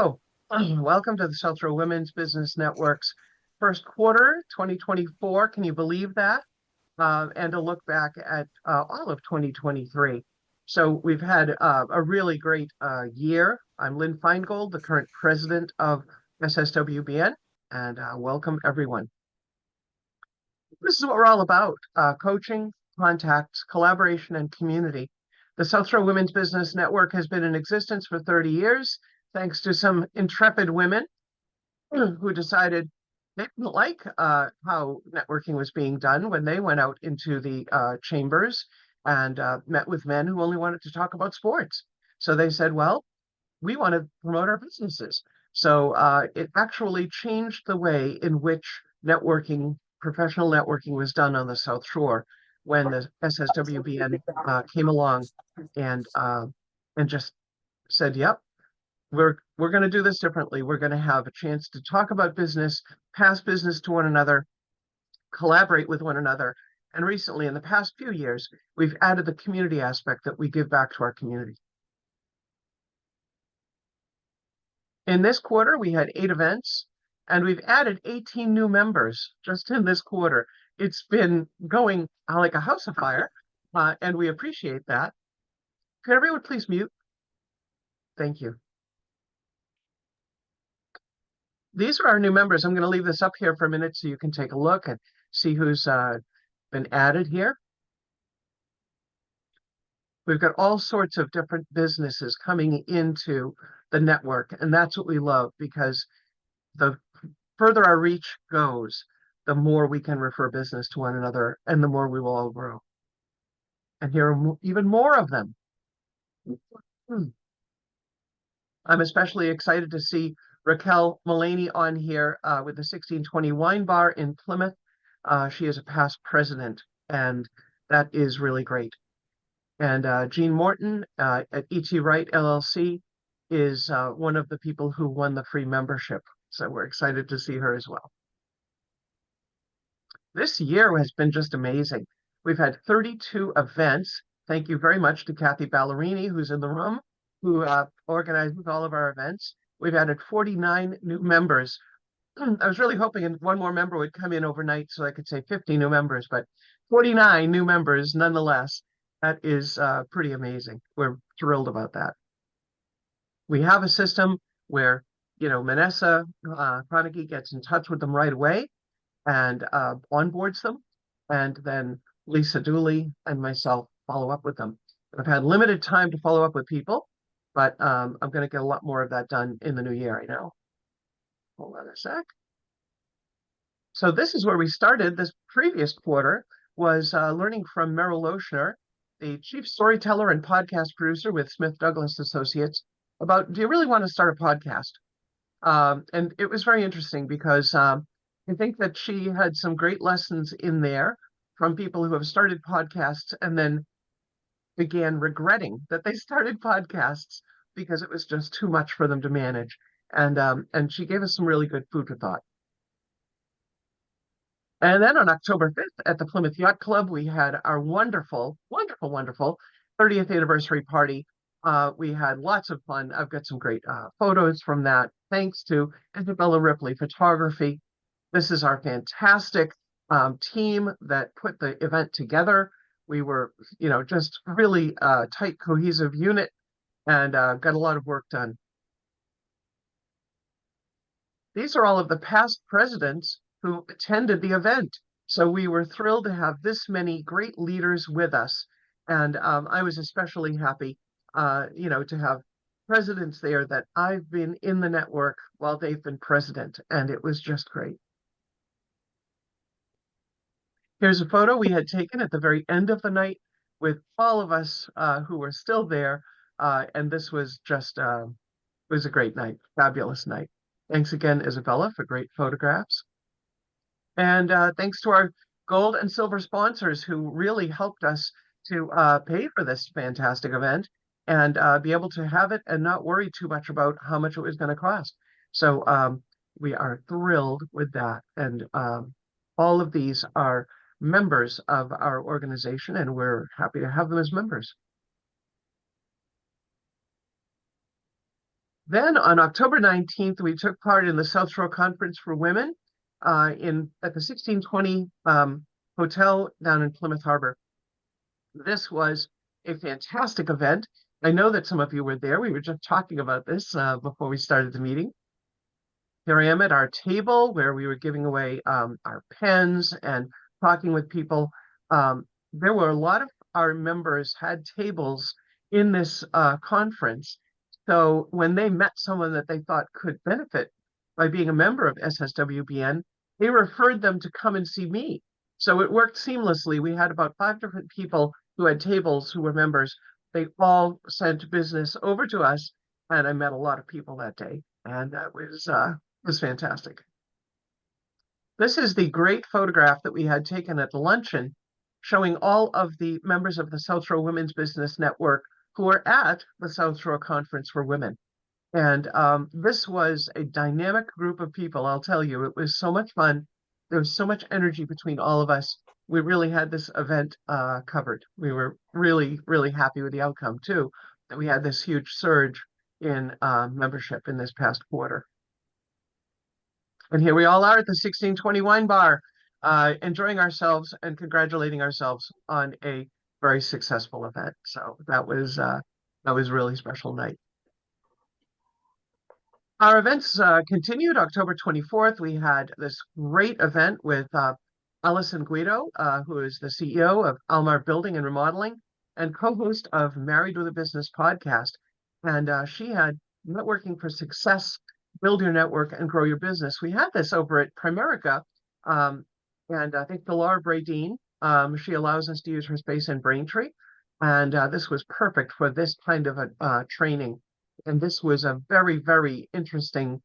Oh, welcome to the Sultro Women's Business Network's first quarter 2024. Can you believe that? And a look back at all of 2023. So we've had a really great year. I'm Lynn Feingold, the current president of SSWBN, and welcome everyone. This is what we're all about, coaching, contacts, collaboration, and community. The South Shore Women's Business Network has been in existence for 30 years, thanks to some intrepid women who decided they didn't like how networking was being done when they went out into the chambers and met with men who only wanted to talk about sports. So they said, well, we want to promote our businesses. So it actually changed the way in which networking, professional networking was done on the South Shore when the SSWBN came along and just said, yep, we're going to do this differently. We're going to have a chance to talk about business, pass business to one another, collaborate with one another. And recently, in the past few years, we've added the community aspect that we give back to our community. In this quarter, we had 8 events, and we've added 18 new members just in this quarter. It's been going like a house of fire, and we appreciate that. Could everyone please mute? Thank you. These are our new members. I'm going to leave this up here for a minute so you can take a look and see who's been added here. We've got all sorts of different businesses coming into the network, and that's what we love, because the further our reach goes, the more we can refer business to one another, and the more we will all grow. And here are even more of them. I'm especially excited to see Raquel Mullaney on here with the 1620 Wine Bar in Plymouth. She is a past president, and that is really great. And Jean Morton at E.T. Wright LLC is one of the people who won the free membership. So we're excited to see her as well. This year has been just amazing. We've had 32 events. Thank you very much to Kathy Ballerini, who's in the room, who organizes all of our events. We've added 49 new members. I was really hoping one more member would come in overnight so I could say 50 new members, but 49 new members nonetheless. That is pretty amazing. We're thrilled about that. We have a system where, Manessa Carnegie gets in touch with them right away and onboards them, and then Lisa Dooley and myself follow up with them. I've had limited time to follow up with people, but I'm going to get a lot more of that done in the new year, I know. Hold on a sec. So this is where we started. This previous quarter was learning from Merrill Lochner, the chief storyteller and podcast producer with Smith Douglas Associates, about, do you really want to start a podcast? And it was very interesting because I think that she had some great lessons in there from people who have started podcasts and then began regretting that they started podcasts because it was just too much for them to manage. And she gave us some really good food for thought. And then on October 5th at the Plymouth Yacht Club, we had our wonderful, wonderful, wonderful 30th anniversary party. We had lots of fun. I've got some great photos from that. Thanks to Isabella Ripley Photography. This is our fantastic team that put the event together. We were, just really tight, cohesive unit, and got a lot of work done. These are all of the past presidents who attended the event. So we were thrilled to have this many great leaders with us. And I was especially happy, to have presidents there that I've been in the network while they've been president. And it was just great. Here's a photo we had taken at the very end of the night with all of us who were still there. And this was just, was a great night, fabulous night. Thanks again, Isabella, for great photographs. And thanks to our gold and silver sponsors who really helped us to pay for this fantastic event and be able to have it and not worry too much about how much it was going to cost. So we are thrilled with that. And all of these are members of our organization, and we're happy to have them as members. Then on October 19th, we took part in the South Shore Conference for Women at the 1620 Hotel down in Plymouth Harbor. This was a fantastic event. I know that some of you were there. We were just talking about this before we started the meeting. Here I am at our table where we were giving away our pens and talking with people. There were a lot of our members had tables in this conference. So when they met someone that they thought could benefit by being a member of SSWBN, they referred them to come and see me. So it worked seamlessly. We had about 5 different people who had tables who were members. They all sent business over to us, and I met a lot of people that day, and that was fantastic. This is the great photograph that we had taken at the luncheon showing all of the members of the South Shore Women's Business Network who were at the South Shore Conference for Women. And this was a dynamic group of people, I'll tell you. It was so much fun. There was so much energy between all of us. We really had this event covered. We were really, really happy with the outcome, too, that we had this huge surge in membership in this past quarter. And here we all are at the 1620 Wine Bar, enjoying ourselves and congratulating ourselves on a very successful event. So that was a really special night. Our events continued October 24th. We had this great event with Alison Guido, who is the CEO of Almar Building and Remodeling and co-host of Married with a Business podcast. And she had Networking for Success, Build Your Network and Grow Your Business. We had this over at Primerica, and I think Laura Bradeen, she allows us to use her space in Braintree. And this was perfect for this kind of a training. And this was a very, very interesting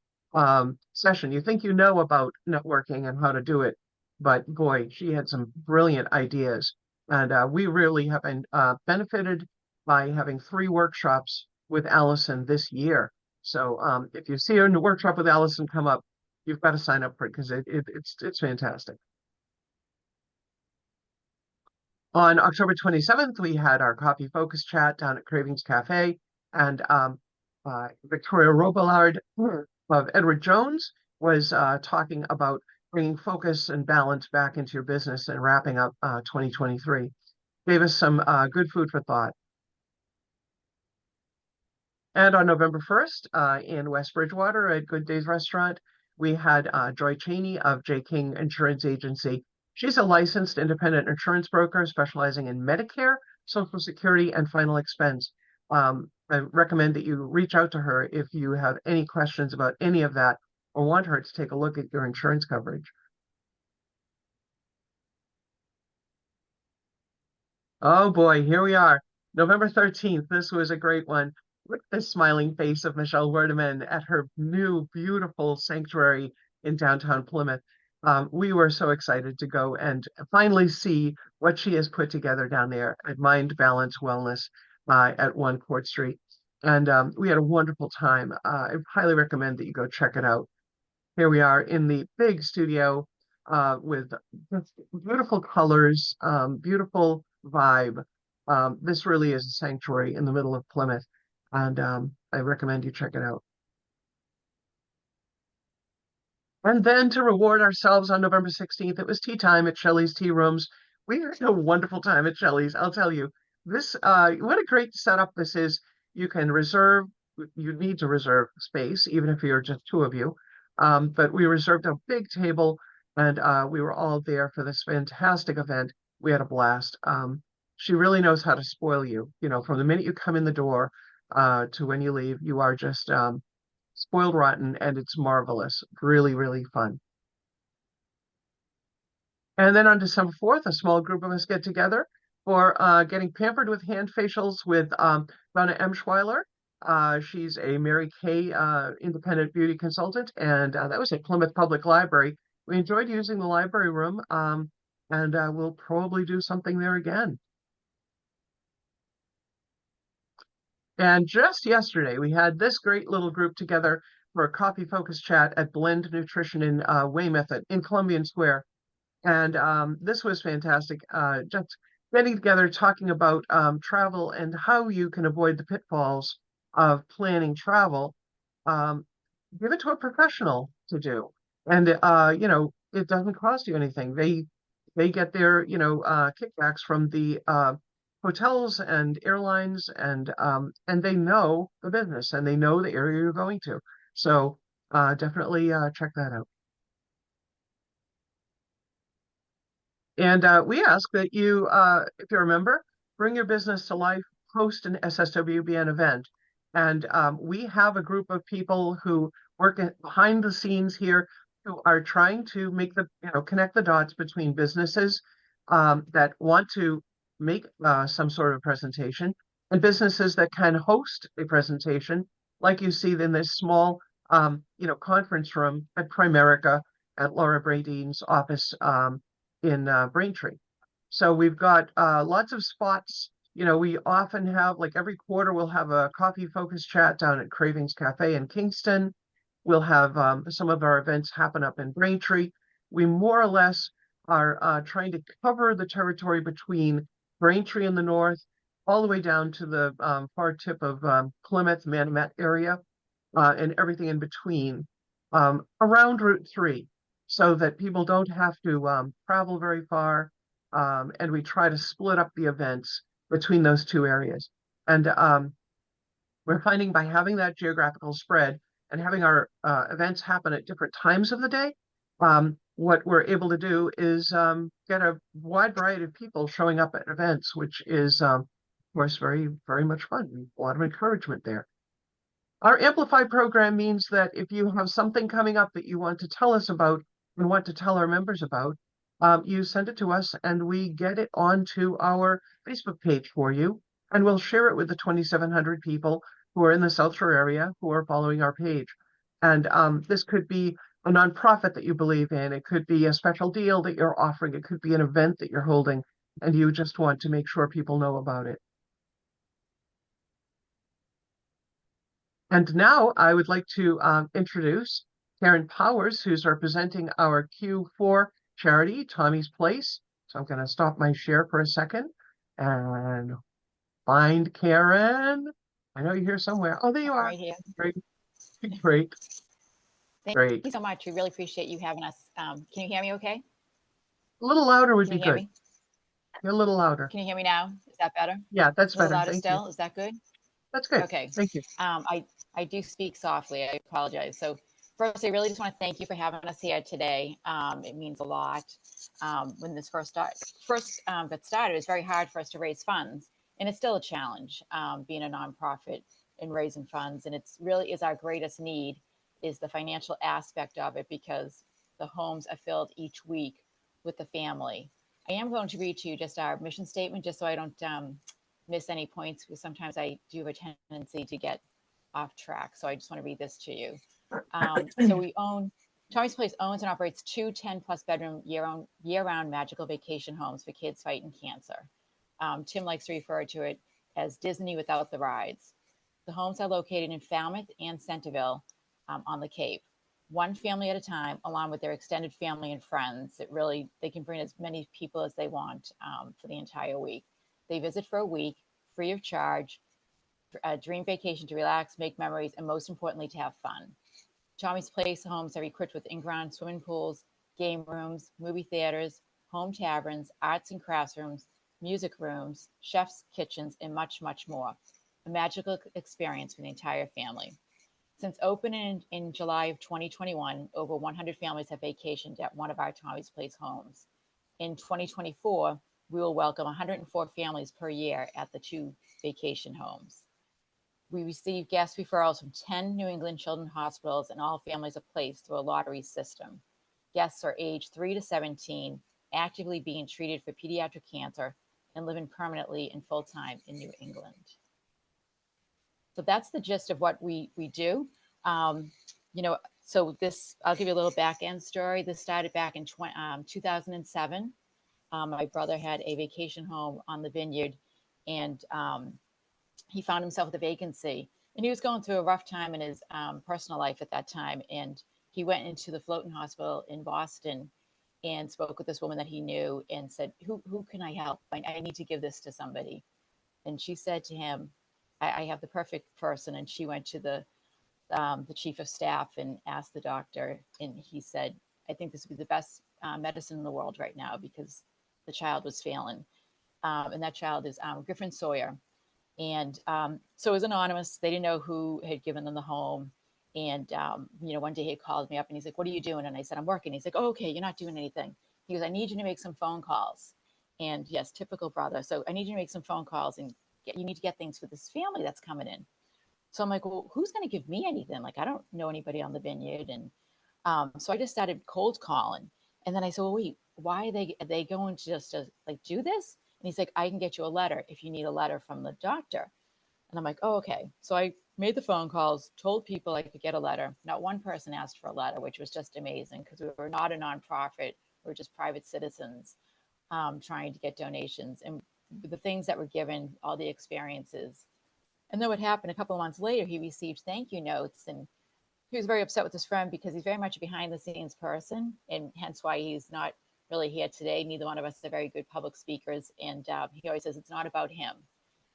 session. You think you know about networking and how to do it, but boy, she had some brilliant ideas. And we really have been benefited by having 3 workshops with Allison this year. So if you see her in the workshop with Allison come up, you've got to sign up for it because it's fantastic. On October 27th, we had our coffee focus chat down at Cravings Cafe, and Victoria Robillard of Edward Jones was talking about bringing focus and balance back into your business and wrapping up 2023. Gave us some good food for thought. And on November 1st, in West Bridgewater at Good Days Restaurant, we had Joy Cheney of J. King Insurance Agency. She's a licensed independent insurance broker specializing in Medicare, Social Security, and final expense. I recommend that you reach out to her if you have any questions about any of that or want her to take a look at your insurance coverage. Oh boy, here we are. November 13th. This was a great one. Look at the smiling face of Michelle Werdeman at her new beautiful sanctuary in downtown Plymouth. We were so excited to go and finally see what she has put together down there at Mind Balance Wellness at 1 Court Street. And we had a wonderful time. I highly recommend that you go check it out. Here we are in the big studio with beautiful colors, beautiful vibe. This really is a sanctuary in the middle of Plymouth, and I recommend you check it out. And then to reward ourselves on November 16th, it was tea time at Shelley's Tea Rooms. We had a wonderful time at Shelley's, I'll tell you. This, what a great setup this is. You can reserve, you need to reserve space, even if you're just 2 of you. But we reserved a big table and we were all there for this fantastic event. We had a blast. She really knows how to spoil you. You know, from the minute you come in the door to when you leave, you are just spoiled rotten, and it's marvelous. Really, really fun. And then on December 4th, a small group of us get together for getting pampered with hand facials with Donna Emschweiler. She's a Mary Kay independent beauty consultant, and that was at Plymouth Public Library. We enjoyed using the library room, and we'll probably do something there again. And just yesterday, we had this great little group together for a coffee focus chat at Blend Nutrition in Weymouth in Columbian Square. And this was fantastic. Just getting together, talking about travel and how you can avoid the pitfalls of planning travel. give it to a professional to do. And it doesn't cost you anything. They get their, kickbacks from the hotels and airlines, and they know the business and they know the area you're going to. So definitely check that out. And we ask that you, if you're a member, bring your business to life, host an SSWBN event. And we have a group of people who work behind the scenes here who are trying to make connect the dots between businesses that want to make some sort of presentation and businesses that can host a presentation, like you see in this small, conference room at Primerica at Laura Bradene's office. In Braintree. So we've got lots of spots. We often have, like every quarter, we'll have a coffee focus chat down at Cravings Cafe in Kingston. We'll have some of our events happen up in Braintree. We more or less are trying to cover the territory between Braintree in the north, all the way down to the far tip of Plymouth, Manomet area, and everything in between, around Route 3, so that people don't have to travel very far. And we try to split up the events between those two areas. And we're finding by having that geographical spread and having our events happen at different times of the day, what we're able to do is get a wide variety of people showing up at events, which is, of course, very, very much fun. A lot of encouragement there. Our Amplify program means that if you have something coming up that you want to tell us about and want to tell our members about, you send it to us and we get it onto our Facebook page for you, and we'll share it with the 2,700 people who are in the South Shore area who are following our page. And this could be a nonprofit that you believe in. It could be a special deal that you're offering. It could be an event that you're holding, and you just want to make sure people know about it. And now I would like to introduce Karen Powers, who's representing our Q4 charity, Tommy's Place. So I'm going to stop my share for a second and find Karen. I know you're here somewhere. Oh, there you are. Right here. Great. Great. Thank you so much. We really appreciate you having us. Can you hear me okay? A little louder would Can be you hear good. me? You're a little louder. Can you hear me now? Is that better? Yeah, that's A little better. louder Thank still? you. Is that good? That's good. Okay. Thank you. I do speak softly. I apologize. So first, I really just want to thank you for having us here today. It means a lot. When this first got started, it was very hard for us to raise funds, and it's still a challenge being a nonprofit and raising funds. And it's really is our greatest need is the financial aspect of it, because the homes are filled each week with the family. I am going to read to you just our mission statement, just so I don't miss any points, because sometimes I do have a tendency to get off track. So I just want to read this to you. So Tommy's Place owns and operates two 10-plus bedroom year-round magical vacation homes for kids fighting cancer. Tim likes to refer to it as Disney without the rides. The homes are located in Falmouth and Centerville on the Cape. One family at a time, along with their extended family and friends. They can bring as many people as they want for the entire week. They visit for a week, free of charge, a dream vacation to relax, make memories, and most importantly, to have fun. Tommy's Place homes are equipped with in-ground swimming pools, game rooms, movie theaters, home taverns, arts and crafts rooms, music rooms, chef's kitchens, and much, much more. A magical experience for the entire family. Since opening in July of 2021, over 100 families have vacationed at one of our Tommy's Place homes. In 2024, we will welcome 104 families per year at the two vacation homes. We receive guest referrals from 10 New England children's hospitals, and all families are placed through a lottery system. Guests are aged 3 to 17, actively being treated for pediatric cancer, and living permanently and full-time in New England. So that's the gist of what we do. So I'll give you a little back end story. This started back in 2007. My brother had a vacation home on the vineyard, and he found himself with a vacancy. And he was going through a rough time in his personal life at that time. And he went into the floating hospital in Boston and spoke with this woman that he knew and said, who can I help? I need to give this to somebody. And she said to him, I have the perfect person. And she went to the the chief of staff and asked the doctor, and he said, I think this would be the best medicine in the world right now because the child was failing. And that child is Griffin Sawyer. And so it was anonymous. They didn't know who had given them the home. And, one day he called me up and he's like, what are you doing? And I said, I'm working. He's like, oh, okay, you're not doing anything. He goes, I need you to make some phone calls. And yes, typical brother. So I need you to make some phone calls and you need to get things for this family that's coming in. So I'm like, well, who's going to give me anything? Like, I don't know anybody on the vineyard. And so I just started cold calling. And then I said, well, wait, why are they going to just like do this? And he's like, I can get you a letter if you need a letter from the doctor. And I'm like, oh, okay. So I made the phone calls, told people I could get a letter. Not one person asked for a letter, which was just amazing because we were not a nonprofit. We were just private citizens trying to get donations. And the things that were given, all the experiences. And then what happened a couple of months later, he received thank you notes. And he was very upset with his friend because he's very much a behind the scenes person. And hence why he's not really here today. Neither one of us are very good public speakers. And he always says it's not about him,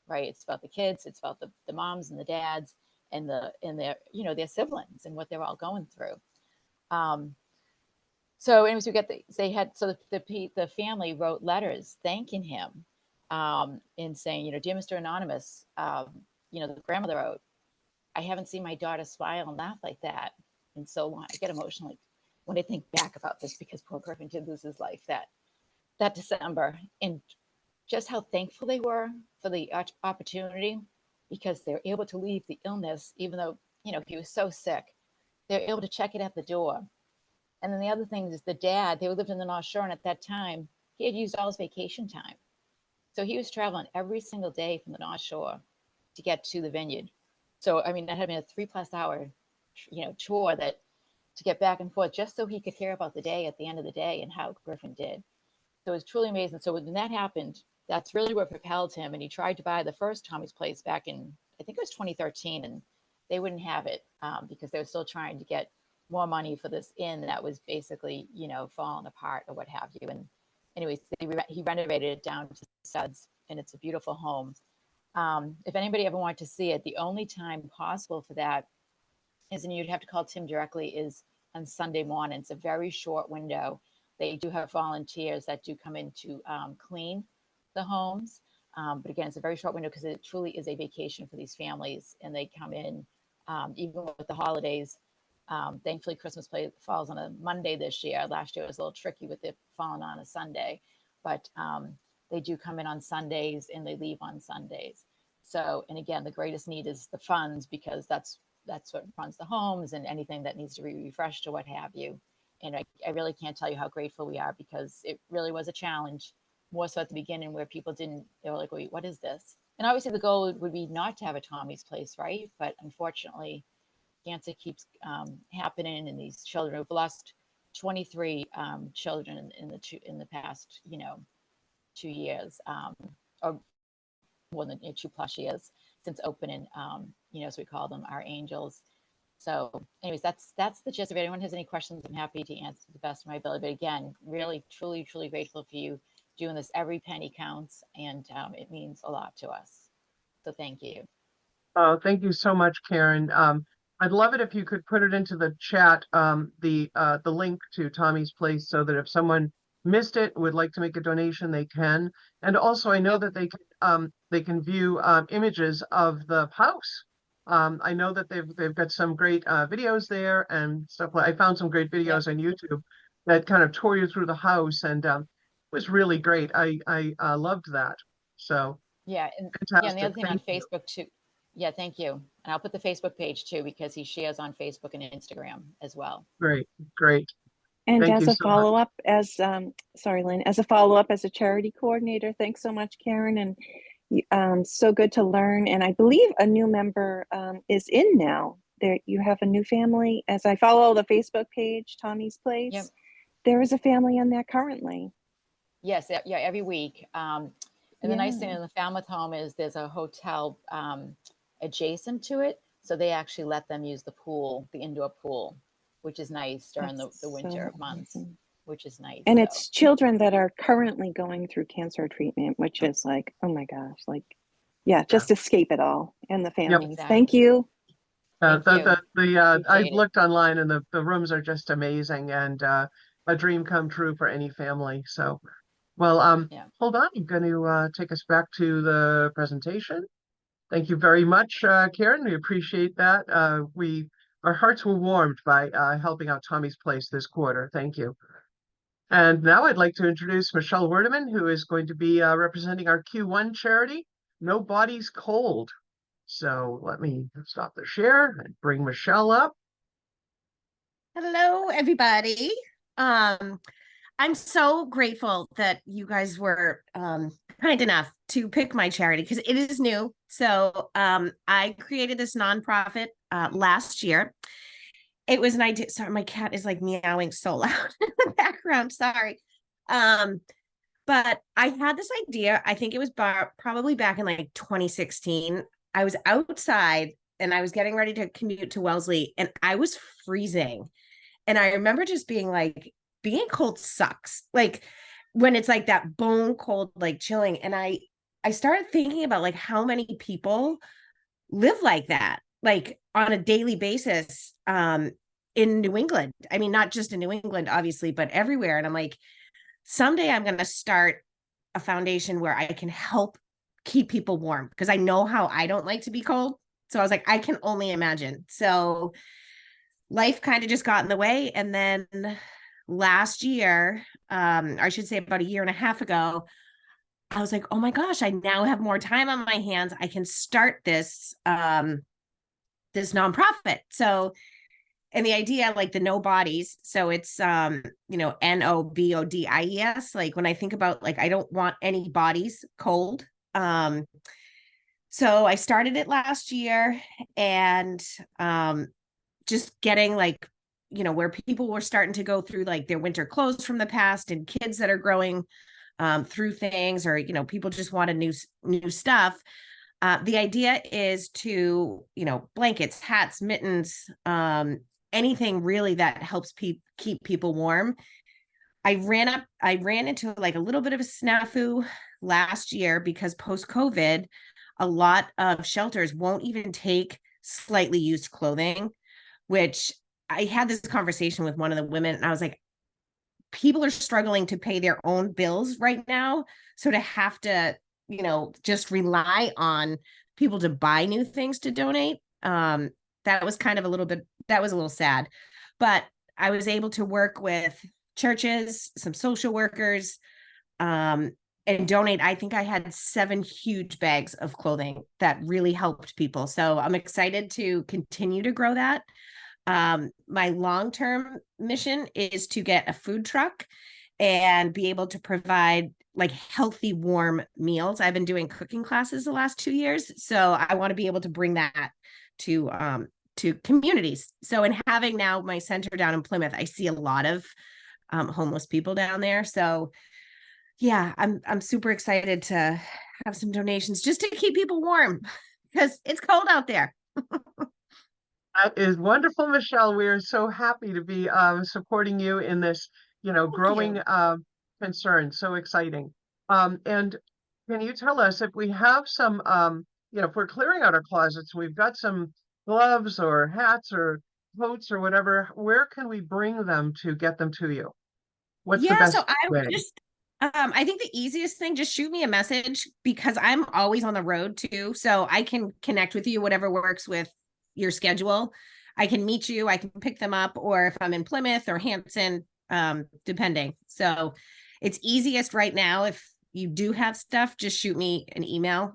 right? It's about the kids. It's about the moms and the dads and their their siblings and what they're all going through. So anyways, the family wrote letters thanking him and saying, dear Mr. Anonymous, the grandmother wrote, I haven't seen my daughter smile and laugh like that in so long. I get emotional when I think back about this because poor Griffin did lose his life that December. And just how thankful they were for the opportunity because they were able to leave the illness, even though, he was so sick. They were able to check it at the door. And then the other thing is the dad, they lived in the North Shore, and at that time, he had used all his vacation time. So he was traveling every single day from the North Shore to get to the vineyard. So, I mean, that had been a 3+ hour, chore to get back and forth just so he could hear about the day at the end of the day and how Griffin did. So it was truly amazing. So when that happened, that's really what propelled him. And he tried to buy the first Tommy's Place back in, I think it was 2013, and they wouldn't have it because they were still trying to get more money for this inn that was basically, falling apart or what have you. And anyways, he renovated it down to studs, and it's a beautiful home. If anybody ever wanted to see it, the only time possible for that is, and you'd have to call Tim directly, is on Sunday morning. It's a very short window. They do have volunteers that do come in to clean the homes. But again, it's a very short window because it truly is a vacation for these families. And they come in, even with the holidays. Thankfully, Christmas falls on a Monday this year. Last year it was a little tricky with it falling on a Sunday. But they do come in on Sundays and they leave on Sundays. So, and again, the greatest need is the funds because that's what runs the homes and anything that needs to be refreshed or what have you. And I really can't tell you how grateful we are because it really was a challenge, more so at the beginning where people they were like, wait, what is this? And obviously the goal would be not to have a Tommy's Place, right? But unfortunately, cancer keeps happening, and these children have lost 23 children in the past, 2 years, or more than 2+ years since opening. So we call them our angels. So anyways, that's the gist of it. If anyone has any questions, I'm happy to answer to the best of my ability. But again, really, truly, truly grateful for you doing this. Every penny counts, and it means a lot to us. So thank you. Oh, thank you so much, Karen. I'd love it if you could put it into the chat, the link to Tommy's Place, so that if someone missed it, would like to make a donation, they can. And also, I know Yep. that they can view images of the house. I know that they've got some great videos there and stuff. I found some great Yep. videos on YouTube that kind of tour you through the house, and it was really great. I loved that. So Yeah, and the fantastic. other thing on Thank you. Facebook too. Yeah, thank you. And I'll put the Facebook page too because he shares on Facebook and Instagram as well. Great, great. And Thank as you a so much. follow-up, sorry, Lynn, as a follow-up as a charity coordinator, thanks so much, Karen. And so good to learn. And I believe a new member is in now. There, you have a new family. As I follow the Facebook page, Tommy's Place, Yep. there is a family in there currently. Yes, yeah, every week. And the nice thing in the Falmouth home is there's a hotel adjacent to it. So they actually let them use the pool, the indoor pool, which is nice during the winter months, which is nice. And it's children that are currently going through cancer treatment, which is like, oh my gosh, like, yeah, just escape it all and the families. Exactly. Thank you. Thank you. I Appreciate it. looked online and the rooms are just amazing and a dream come true for any family. So, well, Yeah. hold on. I'm going to take us back to the presentation. Thank you very much, Karen. We appreciate that. Our hearts were warmed by helping out Tommy's Place this quarter. Thank you. And now I'd like to introduce Michelle Werdeman, who is going to be representing our Q1 charity, No Bodies Cold. So let me stop the share and bring Michelle up. Hello, everybody. I'm so grateful that you guys were kind enough to pick my charity because it is new. So I created this nonprofit last year. It was an idea. Sorry, my cat is like meowing so loud in the background. Sorry. But I had this idea. I think it was probably back in like 2016. I was outside and I was getting ready to commute to Wellesley and I was freezing. And I remember just being like, being cold sucks. Like when it's like that bone cold, like chilling. And I started thinking about like how many people live like that, like on a daily basis in New England. I mean, not just in New England, obviously, but everywhere. And I'm like, someday I'm going to start a foundation where I can help keep people warm because I know how I don't like to be cold. So I was like, I can only imagine. So life kind of just got in the way. And then last year, I should say about a year and a half ago, I was like, oh my gosh, I now have more time on my hands. I can start this this nonprofit. So, and the idea, like the no bodies, so it's NOBODIES. Like when I think about like I don't want any bodies cold. So I started it last year and just getting like, where people were starting to go through like their winter clothes from the past and kids that are growing through things, or, people just want a new stuff. The idea is to, blankets, hats, mittens, anything really that helps keep people warm. I ran into like a little bit of a snafu last year because post-COVID, a lot of shelters won't even take slightly used clothing, which I had this conversation with one of the women and I was like, people are struggling to pay their own bills right now. So to have to, just rely on people to buy new things to donate, that was kind of that was a little sad. But I was able to work with churches, some social workers, and donate. I think I had 7 huge bags of clothing that really helped people. So I'm excited to continue to grow that. My long-term mission is to get a food truck and be able to provide like healthy, warm meals. I've been doing cooking classes the last 2 years, so I want to be able to bring that to communities. So in having now my center down in Plymouth, I see a lot of homeless people down there. So yeah, I'm super excited to have some donations just to keep people warm because it's cold out there. That is wonderful, Michelle. We are so happy to be supporting you in this, growing concern. So exciting. And can you tell us if we have some, if we're clearing out our closets, we've got some gloves or hats or coats or whatever, where can we bring them to get them to you? What's the So best I would way? just I think the easiest thing, just shoot me a message because I'm always on the road too. So I can connect with you, whatever works with your schedule. I can meet you, I can pick them up, or if I'm in Plymouth or Hampton, depending. So it's easiest right now. If you do have stuff, just shoot me an email.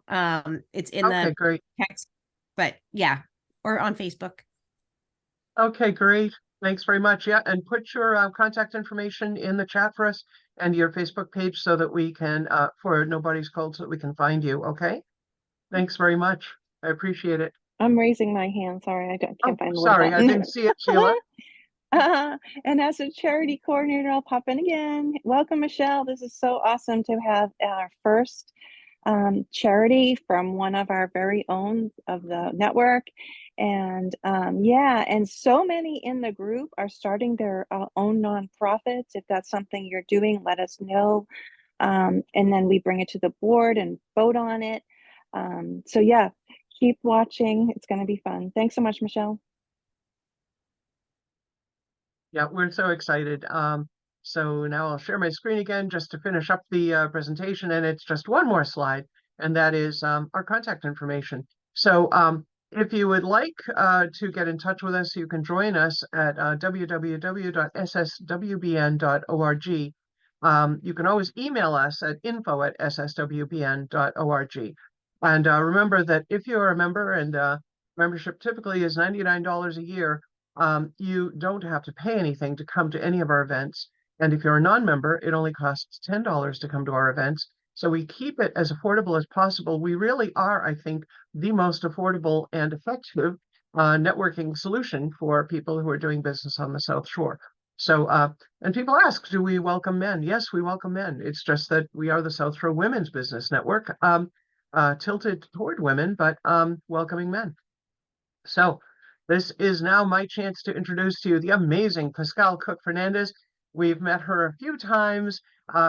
It's in Okay, the great. text, but yeah, or on Facebook. Okay, great. Thanks very much. Yeah, and put your contact information in the chat for us and your Facebook page so that we can, for Nobody's Cold, so that we can find you. Okay. Thanks very much. I appreciate it. I'm raising my hand. Sorry, Oh, can't find the little sorry, I button. didn't see it, Sheila. And as a charity coordinator, I'll pop in again. Welcome, Michelle. This is so awesome to have our first charity from one of our very own of the network. And yeah, and so many in the group are starting their own nonprofits. If that's something you're doing, let us know. And then we bring it to the board and vote on it. So yeah, keep watching. It's going to be fun. Thanks so much, Michelle. Yeah, we're so excited. So now I'll share my screen again just to finish up the presentation, and it's just one more slide, and that is our contact information. So if you would like to get in touch with us, you can join us at www.sswbn.org. You can always email us at info@sswbn.org. And remember that if you're a member, and membership typically is $99 a year, you don't have to pay anything to come to any of our events. And if you're a non-member, it only costs $10 to come to our events. So we keep it as affordable as possible. We really are, I think, the most affordable and effective networking solution for people who are doing business on the South Shore. So, and people ask, do we welcome men? Yes, we welcome men. It's just that we are the South Shore Women's Business Network, tilted toward women, but welcoming men. So this is now my chance to introduce to you the amazing Pascal Cook-Fernandez. We've met her a few times.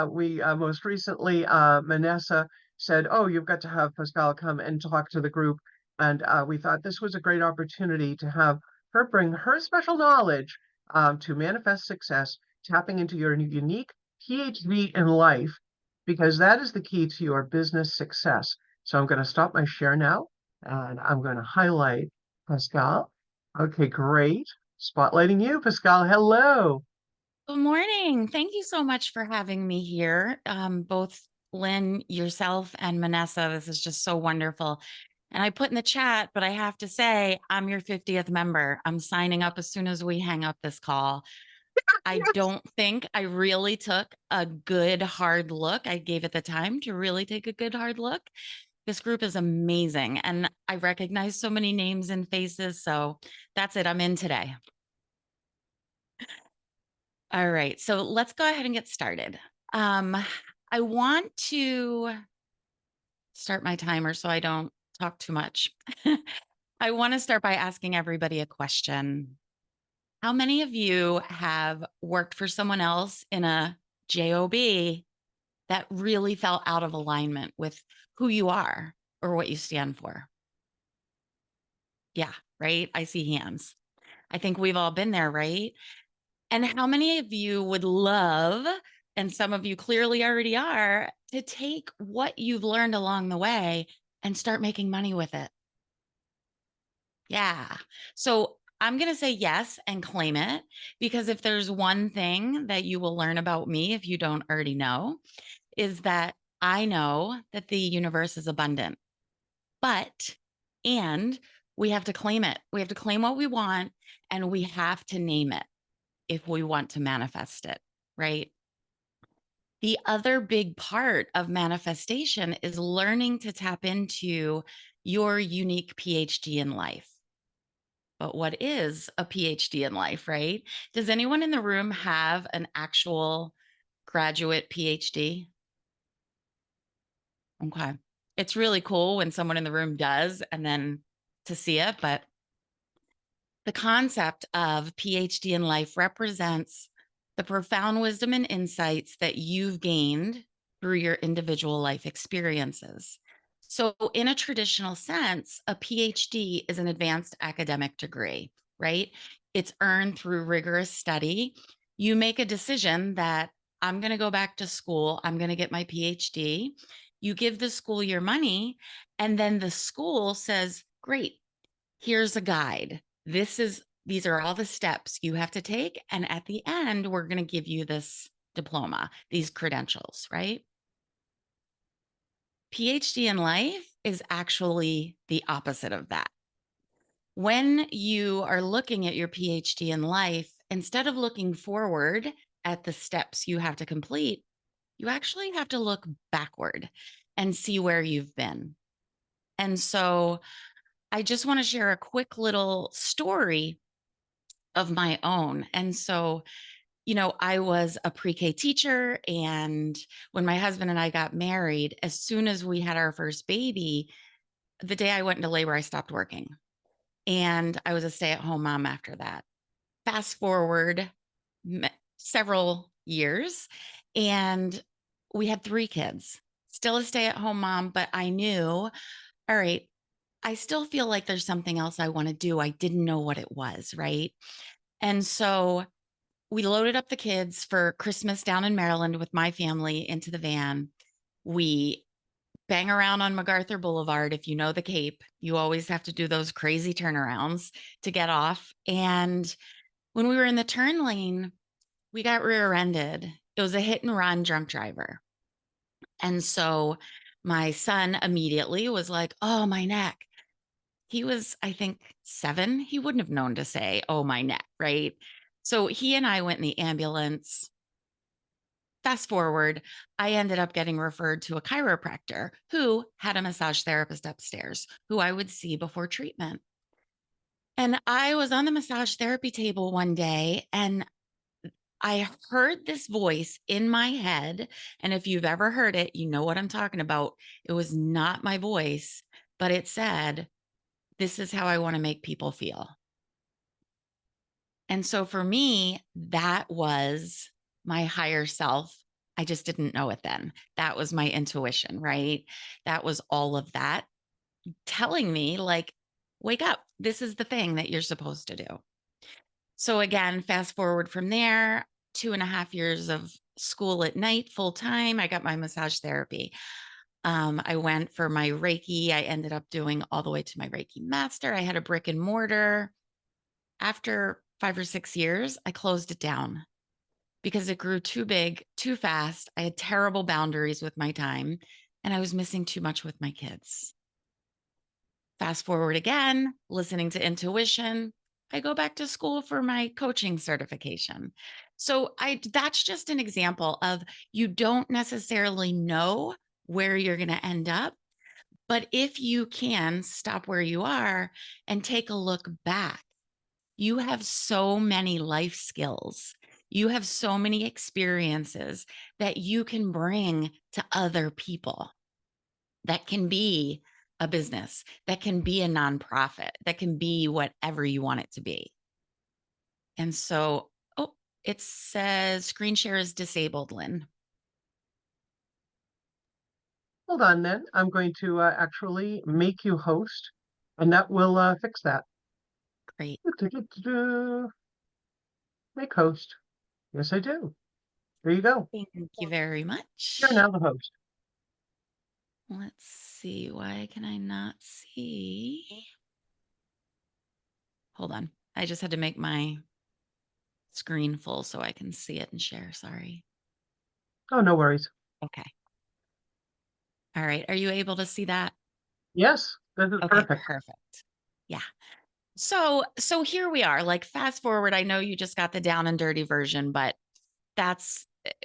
We most recently, Manessa said, oh, you've got to have Pascal come and talk to the group. And we thought this was a great opportunity to have her bring her special knowledge to manifest success, tapping into your unique PhD in life, because that is the key to your business success. So I'm going to stop my share now, and I'm going to highlight Pascal. Okay, great. Spotlighting you, Pascal. Hello. Good morning. Thank you so much for having me here. Both Lynn, yourself, and Manessa. This is just so wonderful. And I put in the chat, but I have to say, I'm your 50th member. I'm signing up as soon as we hang up this call. I don't think I really took a good hard look. I gave it the time to really take a good hard look. This group is amazing. And I recognize so many names and faces. So that's it. I'm in today. All right, so let's go ahead and get started. I want to start my timer so I don't talk too much. I want to start by asking everybody a question. How many of you have worked for someone else in a job that really felt out of alignment with who you are or what you stand for? Yeah, right? I see hands. I think we've all been there, right? And how many of you would love, and some of you clearly already are, to take what you've learned along the way and start making money with it? Yeah. So I'm going to say yes and claim it, because if there's one thing that you will learn about me, if you don't already know, is that I know that the universe is abundant, and we have to claim it. We have to claim what we want, and we have to name it if we want to manifest it, right? The other big part of manifestation is learning to tap into your unique PhD in life. But what is a PhD in life, right? Does anyone in the room have an actual graduate PhD? Okay. It's really cool when someone in the room does, and then to see it, but the concept of PhD in life represents the profound wisdom and insights that you've gained through your individual life experiences. So, in a traditional sense, a PhD is an advanced academic degree, right? It's earned through rigorous study. You make a decision that I'm going to go back to school, I'm going to get my PhD. You give the school your money, and then the school says, great, here's a guide. These are all the steps you have to take. And at the end, we're going to give you this diploma, these credentials, right? PhD in life is actually the opposite of that. When you are looking at your PhD in life, instead of looking forward at the steps you have to complete, you actually have to look backward and see where you've been. And so I just want to share a quick little story of my own. And so, I was a pre-K teacher. And when my husband and I got married, as soon as we had our first baby, the day I went into labor, I stopped working. And I was a stay-at-home mom after that. Fast forward several years, and we had 3 kids. Still a stay-at-home mom, but I knew, all right, I still feel like there's something else I want to do. I didn't know what it was, right? And so we loaded up the kids for Christmas down in Maryland with my family into the van. We bang around on MacArthur Boulevard. If you know the Cape, you always have to do those crazy turnarounds to get off. And when we were in the turn lane, we got rear-ended. It was a hit and run drunk driver. And so my son immediately was like, oh, my neck. He was, I think, 7. He wouldn't have known to say, oh, my neck, right? So he and I went in the ambulance. Fast forward, I ended up getting referred to a chiropractor who had a massage therapist upstairs who I would see before treatment. And I was on the massage therapy table one day and I heard this voice in my head. And if you've ever heard it, you know what I'm talking about. It was not my voice, but it said, this is how I want to make people feel. And so for me, that was my higher self. I just didn't know it then. That was my intuition, right? That was all of that telling me, like, wake up. This is the thing that you're supposed to do. So again, fast forward from there, 2.5 years of school at night, full time. I got my massage therapy. I went for my Reiki. I ended up doing all the way to my Reiki master. I had a brick and mortar. After 5 or 6 years, I closed it down because it grew too big, too fast. I had terrible boundaries with my time and I was missing too much with my kids. Fast forward again, listening to intuition, I go back to school for my coaching certification. So that's just an example of you don't necessarily know where you're going to end up, but if you can stop where you are and take a look back, you have so many life skills. You have so many experiences that you can bring to other people. That can be a business, that can be a nonprofit, that can be whatever you want it to be. And so, oh, it says screen share is disabled, Lynn. Hold on then. I'm going to actually make you host, and that will fix that. Great. Make host. Yes, I do. There you go. Thank you very much. You're now the host. Let's see. Why can I not see? Hold on. I just had to make my screen full so I can see it and share. Sorry. Oh, no worries. Okay. All right. Are you able to see that? Yes, this is Okay, perfect. perfect. Yeah. So here we are. Like fast forward, I know you just got the down and dirty version, but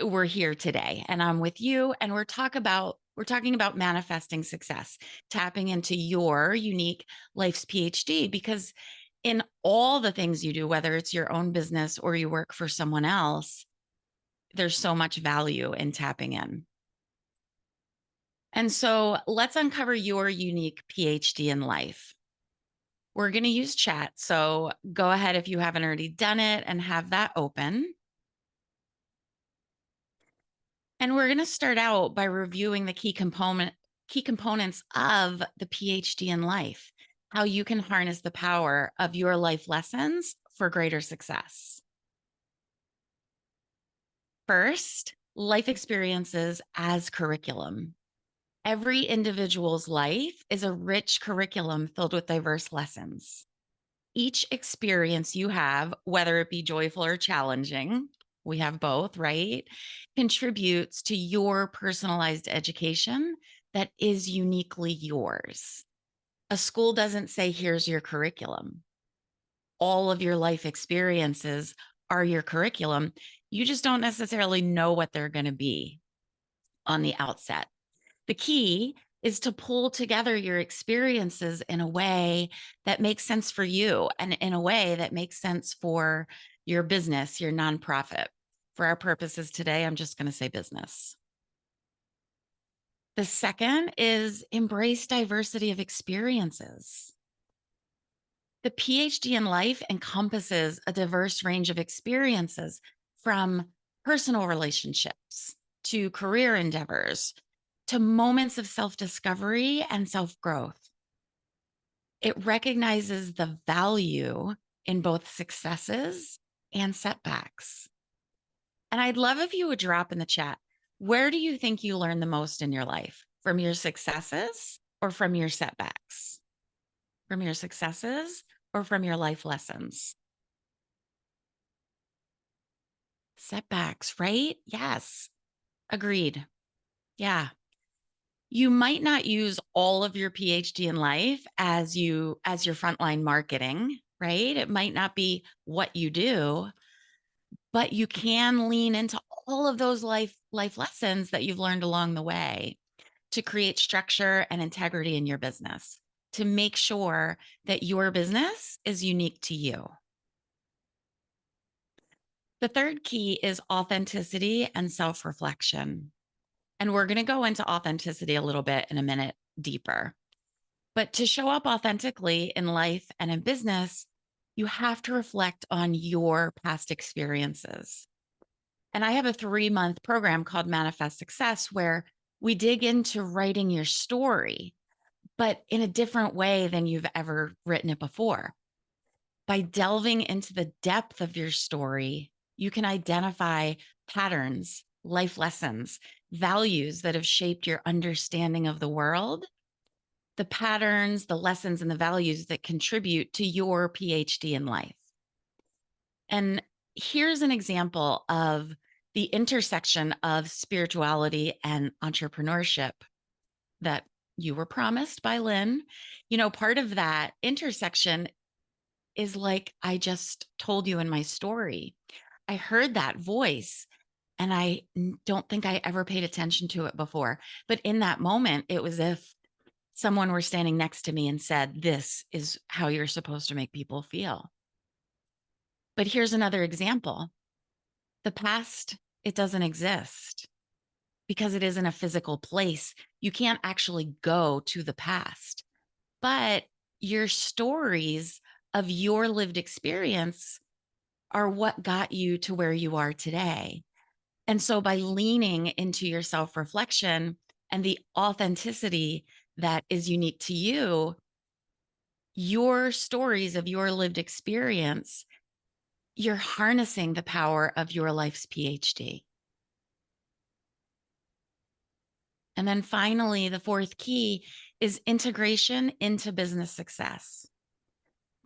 we're here today and I'm with you and we're talking about manifesting success, tapping into your unique life's PhD, because in all the things you do, whether it's your own business or you work for someone else, there's so much value in tapping in. And so let's uncover your unique PhD in life. We're going to use chat. So go ahead if you haven't already done it and have that open. And we're going to start out by reviewing the key components of the PhD in life, how you can harness the power of your life lessons for greater success. First, life experiences as curriculum. Every individual's life is a rich curriculum filled with diverse lessons. Each experience you have, whether it be joyful or challenging, we have both, right? Contributes to your personalized education that is uniquely yours. A school doesn't say, here's your curriculum. All of your life experiences are your curriculum. You just don't necessarily know what they're going to be on the outset. The key is to pull together your experiences in a way that makes sense for you and in a way that makes sense for your business, your nonprofit. For our purposes today, I'm just going to say business. The second is embrace diversity of experiences. The PhD in life encompasses a diverse range of experiences, from personal relationships to career endeavors, to moments of self-discovery and self-growth. It recognizes the value in both successes and setbacks. And I'd love if you would drop in the chat, where do you think you learn the most in your life? From your successes or from your setbacks? From your successes or from your life lessons? Setbacks, right? Yes. Agreed. Yeah. You might not use all of your PhD in life as your frontline marketing, right? It might not be what you do, but you can lean into all of those life lessons that you've learned along the way to create structure and integrity in your business, to make sure that your business is unique to you. The third key is authenticity and self-reflection. And we're going to go into authenticity a little bit in a minute deeper. But to show up authentically in life and in business, you have to reflect on your past experiences. And I have a 3-month program called Manifest Success where we dig into writing your story, but in a different way than you've ever written it before. By delving into the depth of your story, you can identify patterns, life lessons, values that have shaped your understanding of the world, the patterns, the lessons, and the values that contribute to your PhD in life. And here's an example of the intersection of spirituality and entrepreneurship that you were promised by Lynn. You know, part of that intersection is like I just told you in my story. I heard that voice and I don't think I ever paid attention to it before. But in that moment, it was if someone were standing next to me and said, "This is how you're supposed to make people feel." But here's another example. The past, it doesn't exist because it isn't a physical place. You can't actually go to the past, but your stories of your lived experience are what got you to where you are today. And so by leaning into your self-reflection and the authenticity that is unique to you, your stories of your lived experience, you're harnessing the power of your life's PhD. And then finally, the fourth key is integration into business success.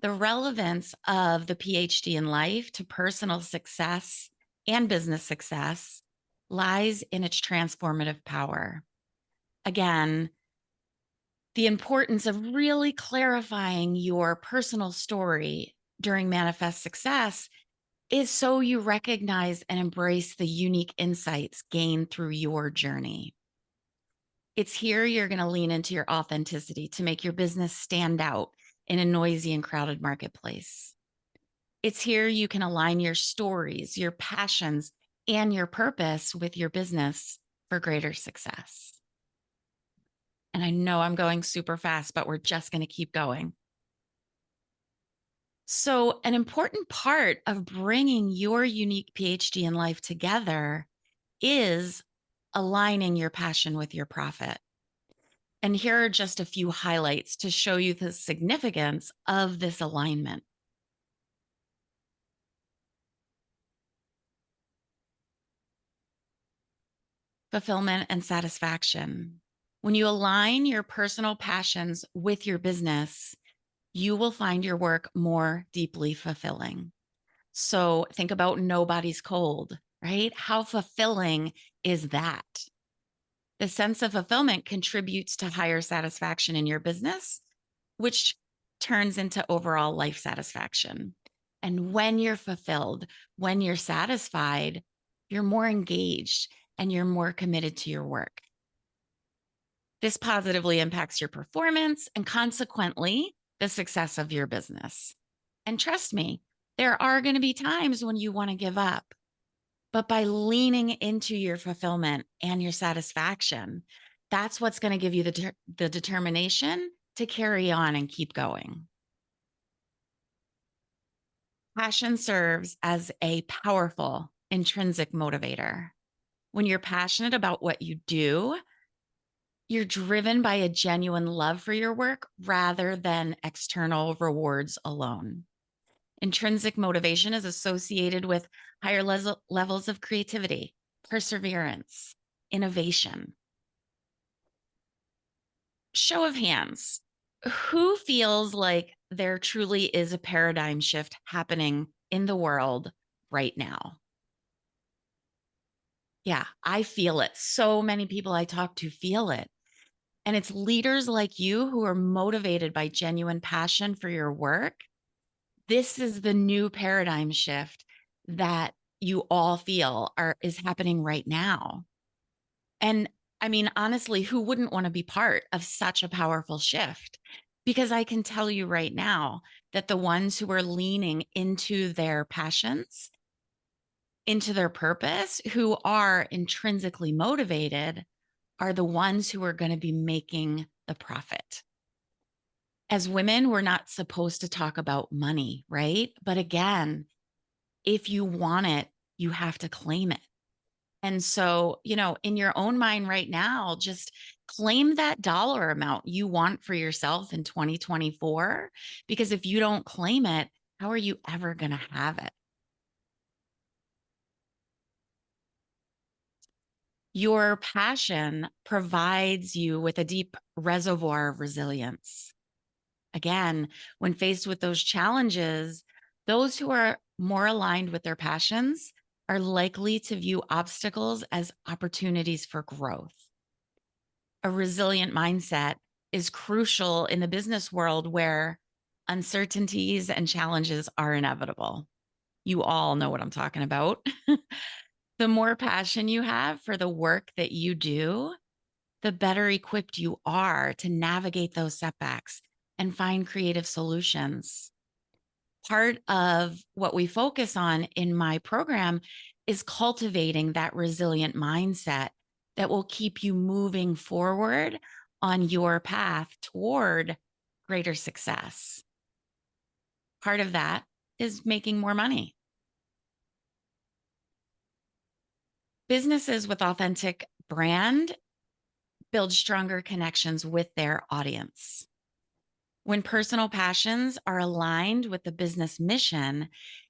The relevance of the PhD in life to personal success and business success lies in its transformative power. Again, the importance of really clarifying your personal story during Manifest Success is so you recognize and embrace the unique insights gained through your journey. It's here you're going to lean into your authenticity to make your business stand out in a noisy and crowded marketplace. It's here you can align your stories, your passions, and your purpose with your business for greater success. And I know I'm going super fast, but we're just going to keep going. So an important part of bringing your unique PhD in life together is aligning your passion with your profit. And here are just a few highlights to show you the significance of this alignment. Fulfillment and satisfaction. When you align your personal passions with your business, you will find your work more deeply fulfilling. So think about Nobody's Cold, right? How fulfilling is that? The sense of fulfillment contributes to higher satisfaction in your business, which turns into overall life satisfaction. And when you're fulfilled, when you're satisfied, you're more engaged and you're more committed to your work. This positively impacts your performance and consequently the success of your business. And trust me, there are going to be times when you want to give up, but by leaning into your fulfillment and your satisfaction, that's what's going to give you the determination to carry on and keep going. Passion serves as a powerful intrinsic motivator. When you're passionate about what you do, You're driven by a genuine love for your work rather than external rewards alone. Intrinsic motivation is associated with higher levels of creativity, perseverance, innovation. Show of hands. Who feels like there truly is a paradigm shift happening in the world right now? Yeah, I feel it. So many people I talk to feel it. And it's leaders like you who are motivated by genuine passion for your work. This is the new paradigm shift that you all feel is happening right now. And I mean, honestly, who wouldn't want to be part of such a powerful shift? Because I can tell you right now that the ones who are leaning into their passions, into their purpose, who are intrinsically motivated, are the ones who are going to be making the profit. As women, we're not supposed to talk about money, right? But again, if you want it, you have to claim it. And so, in your own mind right now, just claim that dollar amount you want for yourself in 2024, because if you don't claim it, how are you ever going to have it? Your passion provides you with a deep reservoir of resilience. Again, when faced with those challenges, those who are more aligned with their passions are likely to view obstacles as opportunities for growth. A resilient mindset is crucial in the business world where uncertainties and challenges are inevitable. You all know what I'm talking about. The more passion you have for the work that you do, the better equipped you are to navigate those setbacks and find creative solutions. Part of what we focus on in my program is cultivating that resilient mindset that will keep you moving forward on your path toward greater success. Part of that is making more money. Businesses with authentic brand build stronger connections with their audience. When personal passions are aligned with the business mission,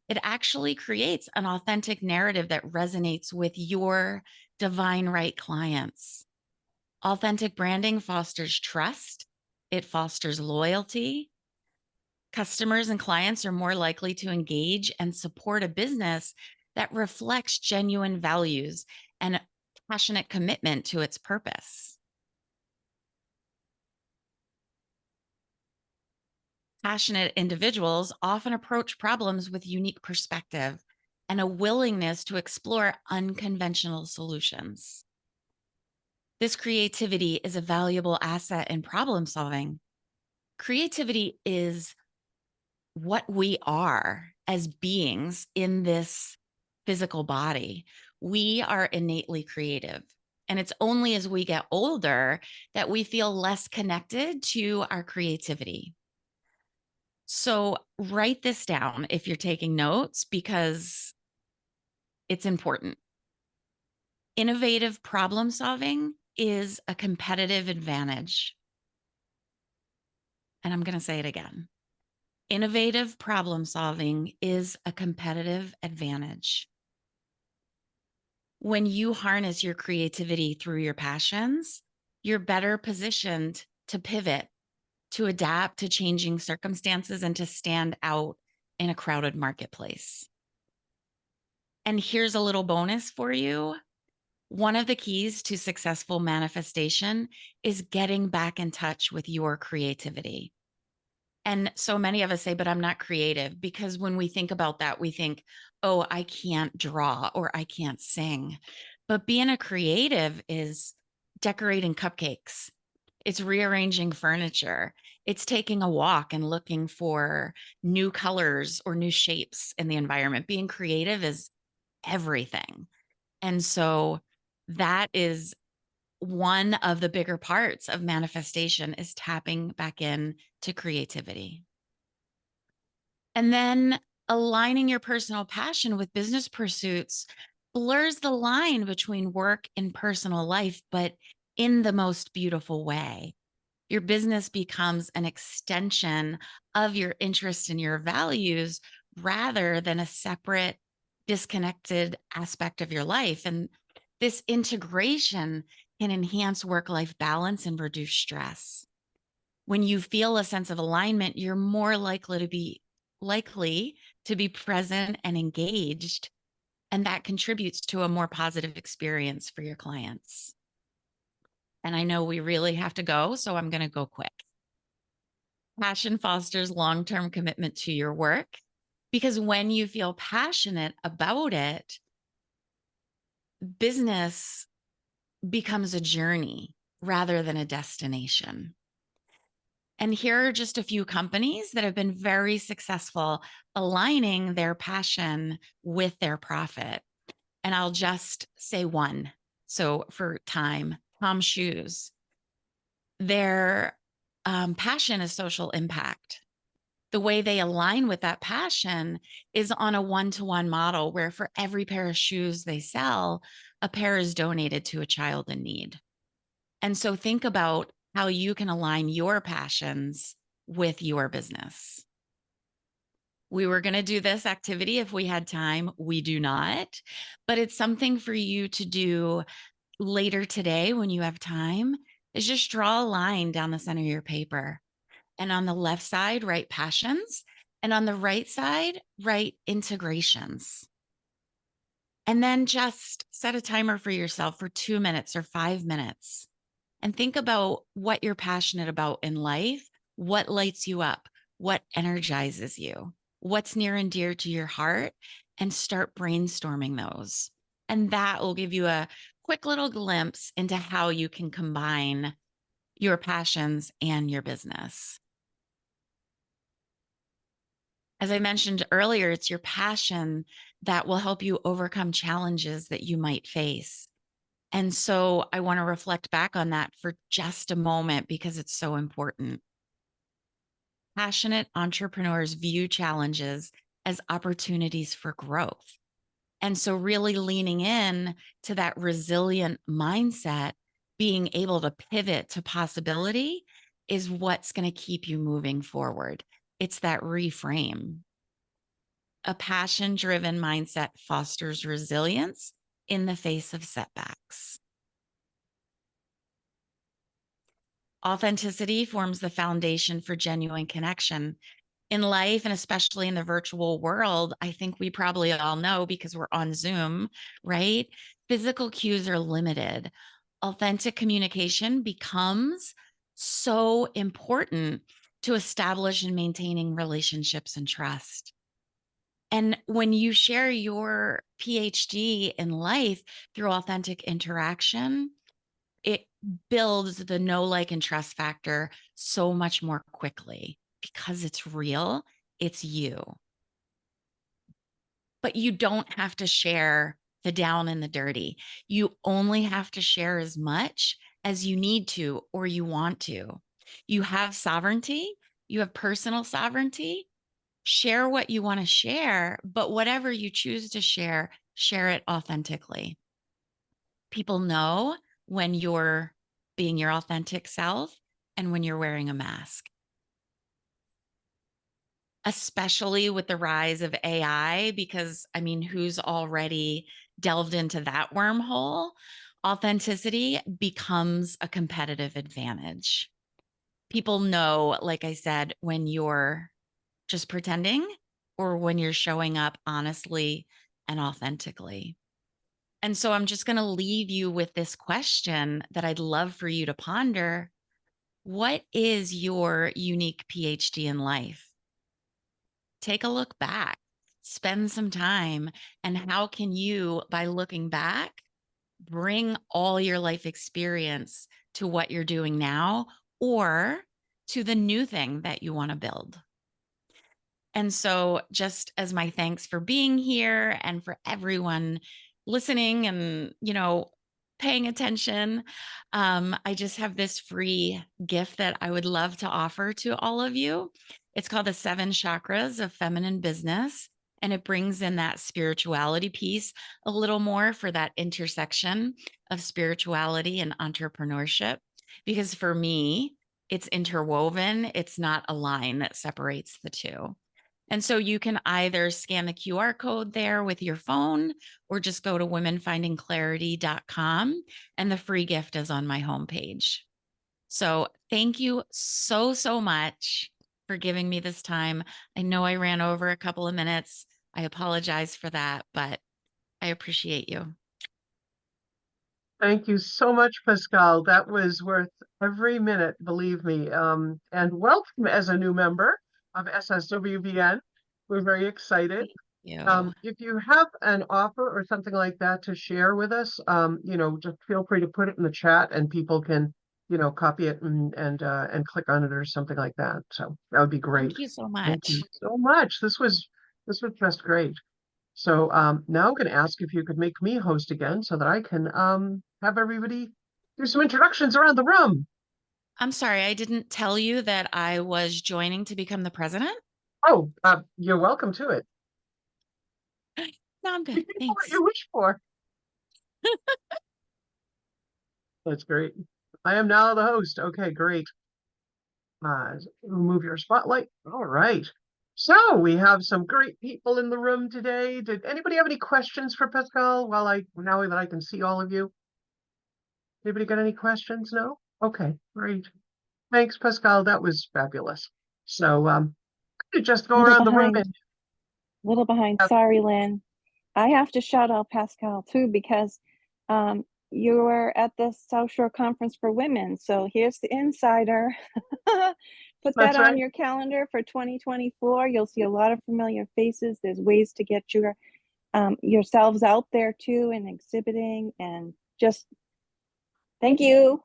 it actually creates an authentic narrative that resonates with your divine right clients. Authentic branding fosters trust, it fosters loyalty. Customers and clients are more likely to engage and support a business that reflects genuine values and passionate commitment to its purpose. Passionate individuals often approach problems with unique perspective and a willingness to explore unconventional solutions. This creativity is a valuable asset in problem solving. Creativity is what we are as beings in this physical body. We are innately creative. And it's only as we get older that we feel less connected to our creativity. So write this down if you're taking notes because it's important. Innovative problem solving is a competitive advantage. And I'm going to say it again. Innovative problem solving is a competitive advantage. When you harness your creativity through your passions, you're better positioned to pivot, to adapt to changing circumstances, and to stand out in a crowded marketplace. And here's a little bonus for you. One of the keys to successful manifestation is getting back in touch with your creativity. And so many of us say, but I'm not creative, because when we think about that, we think, oh, I can't draw or I can't sing. But being a creative is decorating cupcakes. It's rearranging furniture. It's taking a walk and looking for new colors or new shapes in the environment. Being creative is everything. And so that is one of the bigger parts of manifestation, is tapping back in to creativity. And then aligning your personal passion with business pursuits blurs the line between work and personal life, but in the most beautiful way. Your business becomes an extension of your interests and your values rather than a separate, disconnected aspect of your life. And this integration can enhance work-life balance and reduce stress. When you feel a sense of alignment, you're more likely to be present and engaged, and that contributes to a more positive experience for your clients. And I know we really have to go, so I'm going to go quick. Passion fosters long-term commitment to your work, because when you feel passionate about it, business becomes a journey rather than a destination. And here are just a few companies that have been very successful aligning their passion with their profit. And I'll just say one. So for time, Tom's Shoes, their passion is social impact. The way they align with that passion is on a one-to-one model where for every pair of shoes they sell, a pair is donated to a child in need. And so think about how you can align your passions with your business. We were going to do this activity if we had time. We do not, but it's something for you to do later today when you have time, is just draw a line down the center of your paper. And on the left side, write passions. And on the right side, write integrations. And then just set a timer for yourself for 2 minutes or 5 minutes. And think about what you're passionate about in life, what lights you up, what energizes you, what's near and dear to your heart, and start brainstorming those. And that will give you a quick little glimpse into how you can combine your passions and your business. As I mentioned earlier, it's your passion that will help you overcome challenges that you might face. And so I want to reflect back on that for just a moment because it's so important. Passionate entrepreneurs view challenges as opportunities for growth. And so really leaning in to that resilient mindset, being able to pivot to possibility is what's going to keep you moving forward. It's that reframe. A passion-driven mindset fosters resilience in the face of setbacks. Authenticity forms the foundation for genuine connection. In life, and especially in the virtual world, I think we probably all know because we're on Zoom, right? Physical cues are limited. Authentic communication becomes so important to establish and maintaining relationships and trust. And when you share your PhD in life through authentic interaction, it builds the know, like, and trust factor so much more quickly because it's real, it's you. But you don't have to share the down and the dirty. You only have to share as much as you need to or you want to. You have sovereignty, you have personal sovereignty. Share what you want to share, but whatever you choose to share, share it authentically. People know when you're being your authentic self and when you're wearing a mask. Especially with the rise of AI, because I mean, who's already delved into that wormhole? Authenticity becomes a competitive advantage. People know, like I said, when you're just pretending or when you're showing up honestly and authentically. And so I'm just going to leave you with this question that I'd love for you to ponder. What is your unique PhD in life? Take a look back, spend some time, and how can you, by looking back, bring all your life experience to what you're doing now or to the new thing that you want to build? And so just as my thanks for being here and for everyone listening and, paying attention, I just have this free gift that I would love to offer to all of you. It's called the 7 Chakras of Feminine Business. and it brings in that spirituality piece a little more for that intersection of spirituality and entrepreneurship. Because for me, it's interwoven, it's not a line that separates the two. And so you can either scan the QR code there with your phone or just go to womenfindingclarity.com, and the free gift is on my homepage. So thank you so, so much for giving me this time. I know I ran over a couple of minutes. I apologize for that, but I appreciate you. Thank you so much, Pascal. That was worth every minute, believe me. And welcome as a new member of SSWBN. We're very excited. If you have an offer or something like that to share with us, just feel free to put it in the chat and people can, copy it and click on it or something like that. So that would be great. Thank you so Thank much. you so much. This was just great. So now I'm going to ask if you could make me host again so that I can have everybody do some introductions around the room. I'm sorry, I didn't tell you that I was joining to become the president. Oh, you're welcome to it. No, I'm good. What Thanks. you wish for. That's great. I am now the host. Okay, great. Remove your spotlight. All right. So we have some great people in the room today. Did anybody have any questions for Pascal now that I can see all of you? Anybody got any questions? No? Okay, great. Thanks, Pascal. That was fabulous. So just go around the room and little behind. Sorry, Lynn. I have to shout out Pascal too, because you were at the South Shore Conference for Women. So here's the insider. Put that on your calendar for 2024. You'll see a lot of familiar faces. There's ways to get yourselves out there too and exhibiting, and just thank you.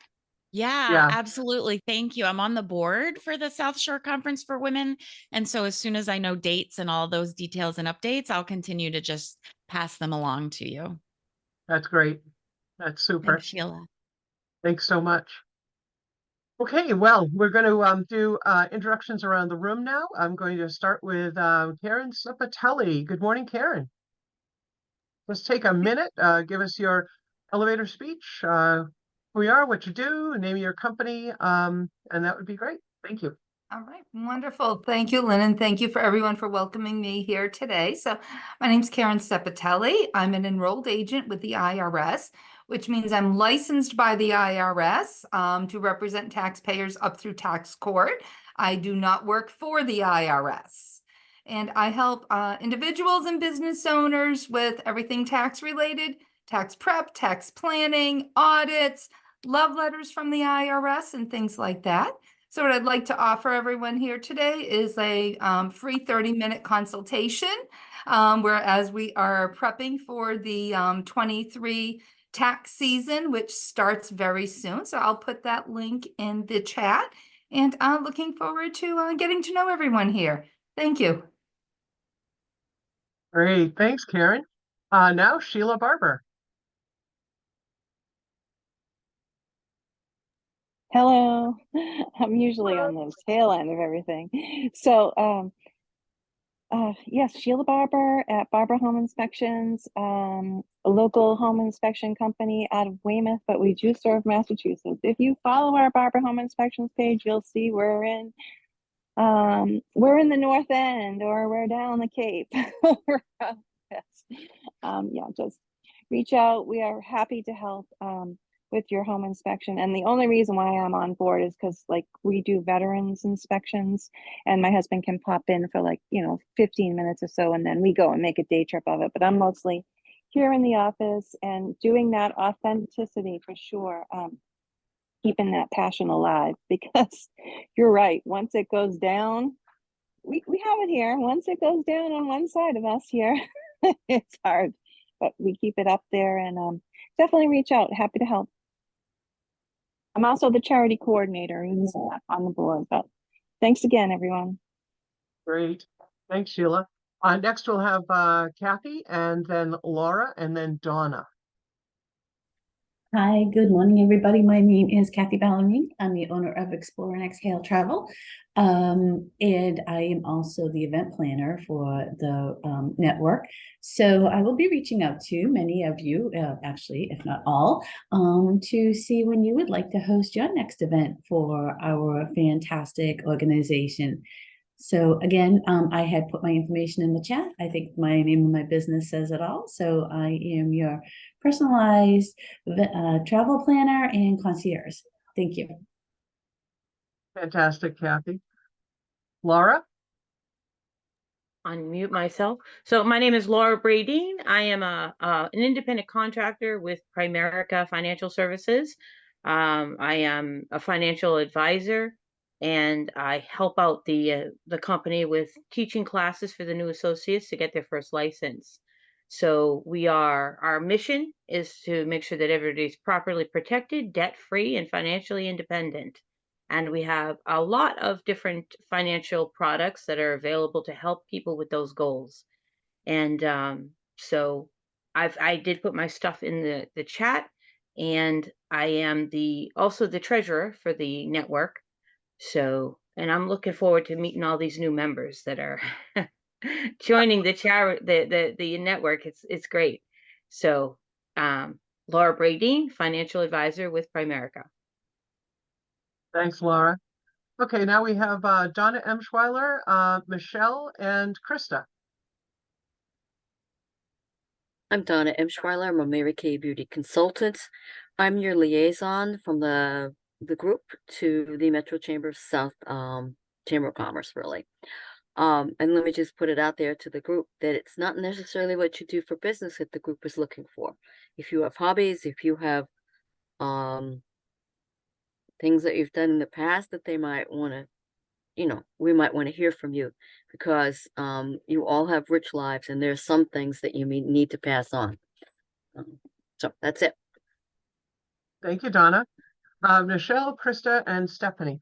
Yeah, absolutely. Thank you. I'm on the board for the South Shore Conference for Women. And so as soon as I know dates and all those details and updates, I'll continue to just pass them along to you. That's great. That's super. Thanks, Sheila. Thanks so much. Okay, well, we're going to do introductions around the room now. I'm going to start with Karen Sepatelli. Good morning, Karen. Let's take a minute, give us your elevator speech, who you are, what you do, name of your company, and that would be great. Thank you. All right, wonderful. Thank you, Lynn, and thank you for everyone for welcoming me here today. So my name's Karen Sepatelli. I'm an enrolled agent with the IRS, which means I'm licensed by the IRS to represent taxpayers up through tax court. I do not work for the IRS. And I help individuals and business owners with everything tax related, tax prep, tax planning, audits, love letters from the IRS, and things like that. So what I'd like to offer everyone here today is a free 30-minute consultation, whereas we are prepping for the 23 tax season, which starts very soon. So I'll put that link in the chat, and I'm looking forward to getting to know everyone here. Thank you. Great. Thanks, Karen. Now, Sheila Barber. Hello. I'm usually on the tail end of everything. So, yes, Sheila Barber at Barber Home Inspections, a local home inspection company out of Weymouth, but we do serve Massachusetts. If you follow our Barber Home Inspections page, you'll see we're in the North End, or we're down the Cape. Yeah, just reach out. We are happy to help with your home inspection. And the only reason why I'm on board is because we do veterans inspections, and my husband can pop in for 15 minutes or so, and then we go and make a day trip of it. But I'm mostly here in the office and doing that authenticity for sure, keeping that passion alive, because you're right. Once it goes down, we have it here. Once it goes down on one side of us here, it's hard, but we keep it up there, and definitely reach out. Happy to help. I'm also the charity coordinator who's on the board, but thanks again, everyone. Great. Thanks, Sheila. Next, we'll have Kathy, and then Laura, and then Donna. Hi, good morning, everybody. My name is Kathy Ballerini. I'm the owner of Explore and Exhale Travel. And I am also the event planner for the network. So I will be reaching out to many of you, actually, if not all, to see when you would like to host your next event for our fantastic organization. So again, I had put my information in the chat. I think my name of my business says it all. So I am your personalized travel planner and concierge. Thank you. Fantastic, Kathy. Laura? Unmute myself. So my name is Laura Bradeen. I am an independent contractor with Primerica Financial Services. I am a financial advisor, and I help out the company with teaching classes for the new associates to get their first license. So our mission is to make sure that everybody's properly protected, debt-free, and financially independent. And we have a lot of different financial products that are available to help people with those goals. And so I did put my stuff in the chat, and I am also the treasurer for the network. So, and I'm looking forward to meeting all these new members that are joining the network. It's great. So, Laura Bradeen, financial advisor with Primerica. Thanks, Laura. Okay, now we have Donna Emschweiler, Michelle, and Krista. I'm Donna Emschweiler. I'm a Mary Kay Beauty Consultant. I'm your liaison from the group to the Metro Chamber of South Chamber of Commerce, really. And let me just put it out there to the group that it's not necessarily what you do for business that the group is looking for. If you have hobbies, if you have things that you've done in the past that they might want to, we might want to hear from you, because you all have rich lives and there's some things that you need to pass on. So that's it. Thank you, Donna. Michelle, Krista, and Stephanie.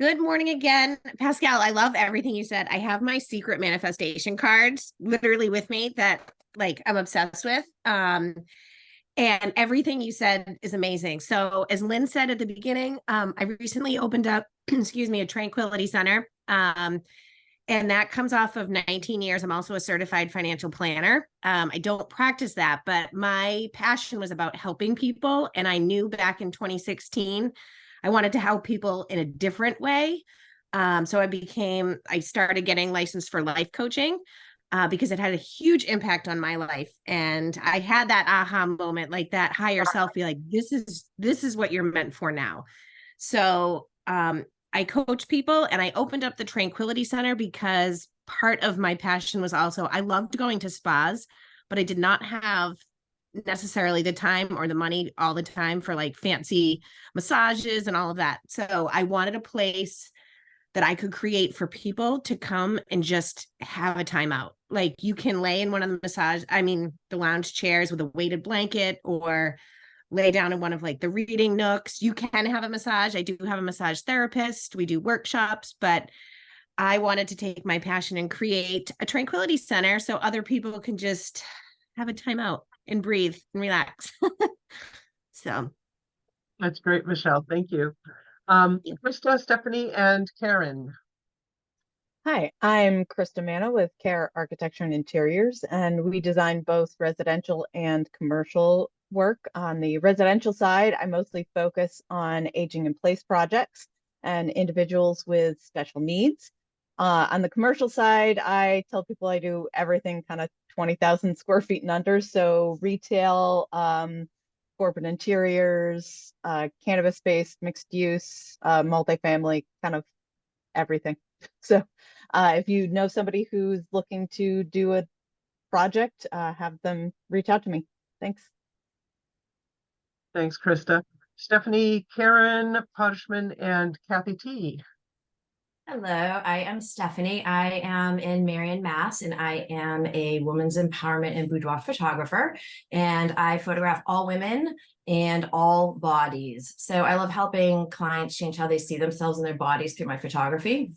Good morning again, Pascal. I love everything you said. I have my secret manifestation cards literally with me that I'm obsessed with. And everything you said is amazing. So as Lynn said at the beginning, I recently opened up, excuse me, a tranquility center. And that comes off of 19 years. I'm also a certified financial planner. I don't practice that, but my passion was about helping people. And I knew back in 2016, I wanted to help people in a different way. So I started getting licensed for life coaching because it had a huge impact on my life. And I had that aha moment, like that higher self be like, this is what you're meant for now. So I coach people, and I opened up the Tranquility Center because part of my passion was also, I loved going to spas, but I did not have necessarily the time or the money all the time for fancy massages and all of that. So I wanted a place that I could create for people to come and just have a time out. Like you can lay in one of the lounge chairs with a weighted blanket, or lay down in one of the reading nooks. You can have a massage. I do have a massage therapist. We do workshops, but I wanted to take my passion and create a tranquility center so other people can just have a time out and breathe and relax. So That's great, Michelle. Thank you. Krista, Stephanie, and Karen. Hi, I'm Krista Manna with Care Architecture and Interiors, and we design both residential and commercial work. On the residential side, I mostly focus on aging in place projects and individuals with special needs. On the commercial side, I tell people I do everything kind of 20,000 square feet and under. So retail, corporate interiors, cannabis-based, mixed use, multifamily, kind of everything. So if you know somebody who's looking to do a project, have them reach out to me. Thanks. Thanks, Krista. Stephanie, Karen, Podishman, and Kathy T. Hello, I am Stephanie. I am in Marion, Mass, and I am a women's empowerment and boudoir photographer, and I photograph all women and all bodies. So I love helping clients change how they see themselves and their bodies through my photography.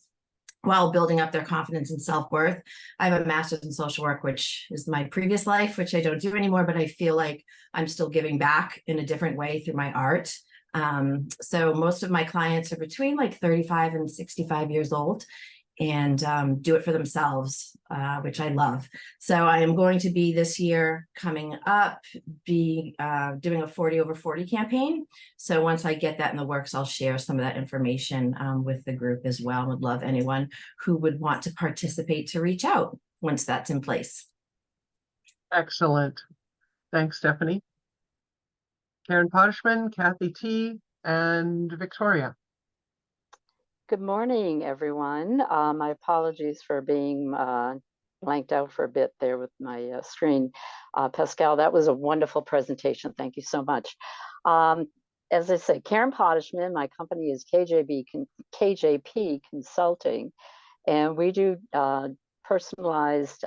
while building up their confidence and self-worth. I have a master's in social work, which is my previous life, which I don't do anymore, but I feel like I'm still giving back in a different way through my art. So most of my clients are between like 35 and 65 years old, and do it for themselves, which I love. So I am going to be this year coming up, doing a 40 over 40 campaign. So once I get that in the works, I'll share some of that information with the group as well. Would love anyone who would want to participate to reach out once that's in place. Excellent. Thanks, Stephanie. Karen Pottishman, Kathy T, and Victoria. Good morning, everyone. My apologies for being blanked out for a bit there with my screen. Pascal, that was a wonderful presentation. Thank you so much. As I said, Karen Pottishman, my company is KJP Consulting, and we do personalized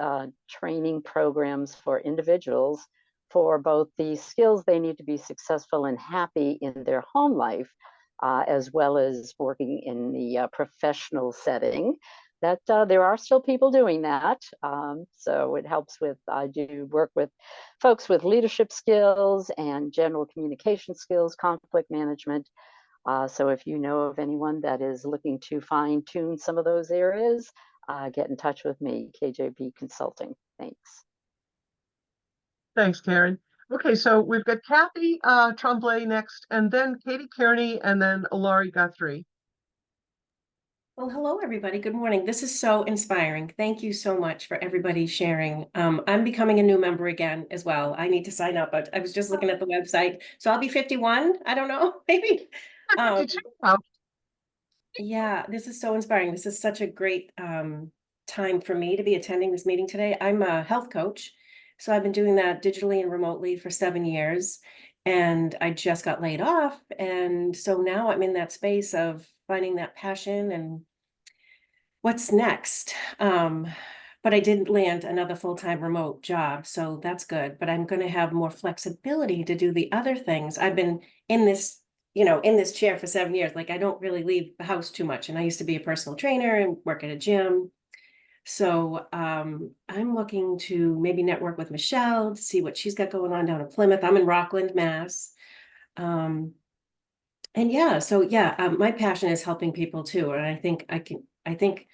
training programs for individuals for both the skills they need to be successful and happy in their home life, as well as working in the professional setting. That there are still people doing that. So it helps with, I do work with folks with leadership skills and general communication skills, conflict management. So if you know of anyone that is looking to fine tune some of those areas, get in touch with me, KJP Consulting. Thanks. Thanks, Karen. Okay, so we've got Kathy Tremblay next, and then Katie Kearney, and then Laurie Guthrie. Well, hello, everybody. Good morning. This is so inspiring. Thank you so much for everybody sharing. I'm becoming a new member again as well. I need to sign up, but I was just looking at the website. So I'll be 51. I don't know, maybe. Yeah, this is so inspiring. This is such a great time for me to be attending this meeting today. I'm a health coach. So I've been doing that digitally and remotely for 7 years, and I just got laid off. And so now I'm in that space of finding that passion and what's next. But I didn't land another full-time remote job, so that's good. But I'm going to have more flexibility to do the other things. I've been in this, in this chair for 7 years. Like, I don't really leave the house too much. And I used to be a personal trainer and work at a gym. So I'm looking to maybe network with Michelle to see what she's got going on down in Plymouth. I'm in Rockland, Mass. And yeah, so yeah, my passion is helping people too. And I think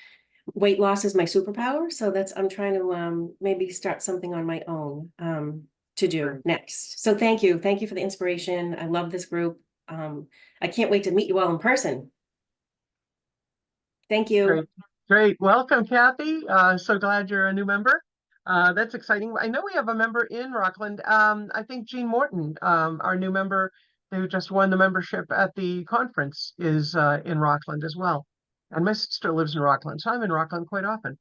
weight loss is my superpower. So I'm trying to maybe start something on my own to do next. So thank you. Thank you for the inspiration. I love this group. I can't wait to meet you all in person. Thank you. Great. Welcome, Kathy. So glad you're a new member. That's exciting. I know we have a member in Rockland. I think Jean Morton, our new member who just won the membership at the conference, is in Rockland as well. And my sister lives in Rockland, so I'm in Rockland quite often.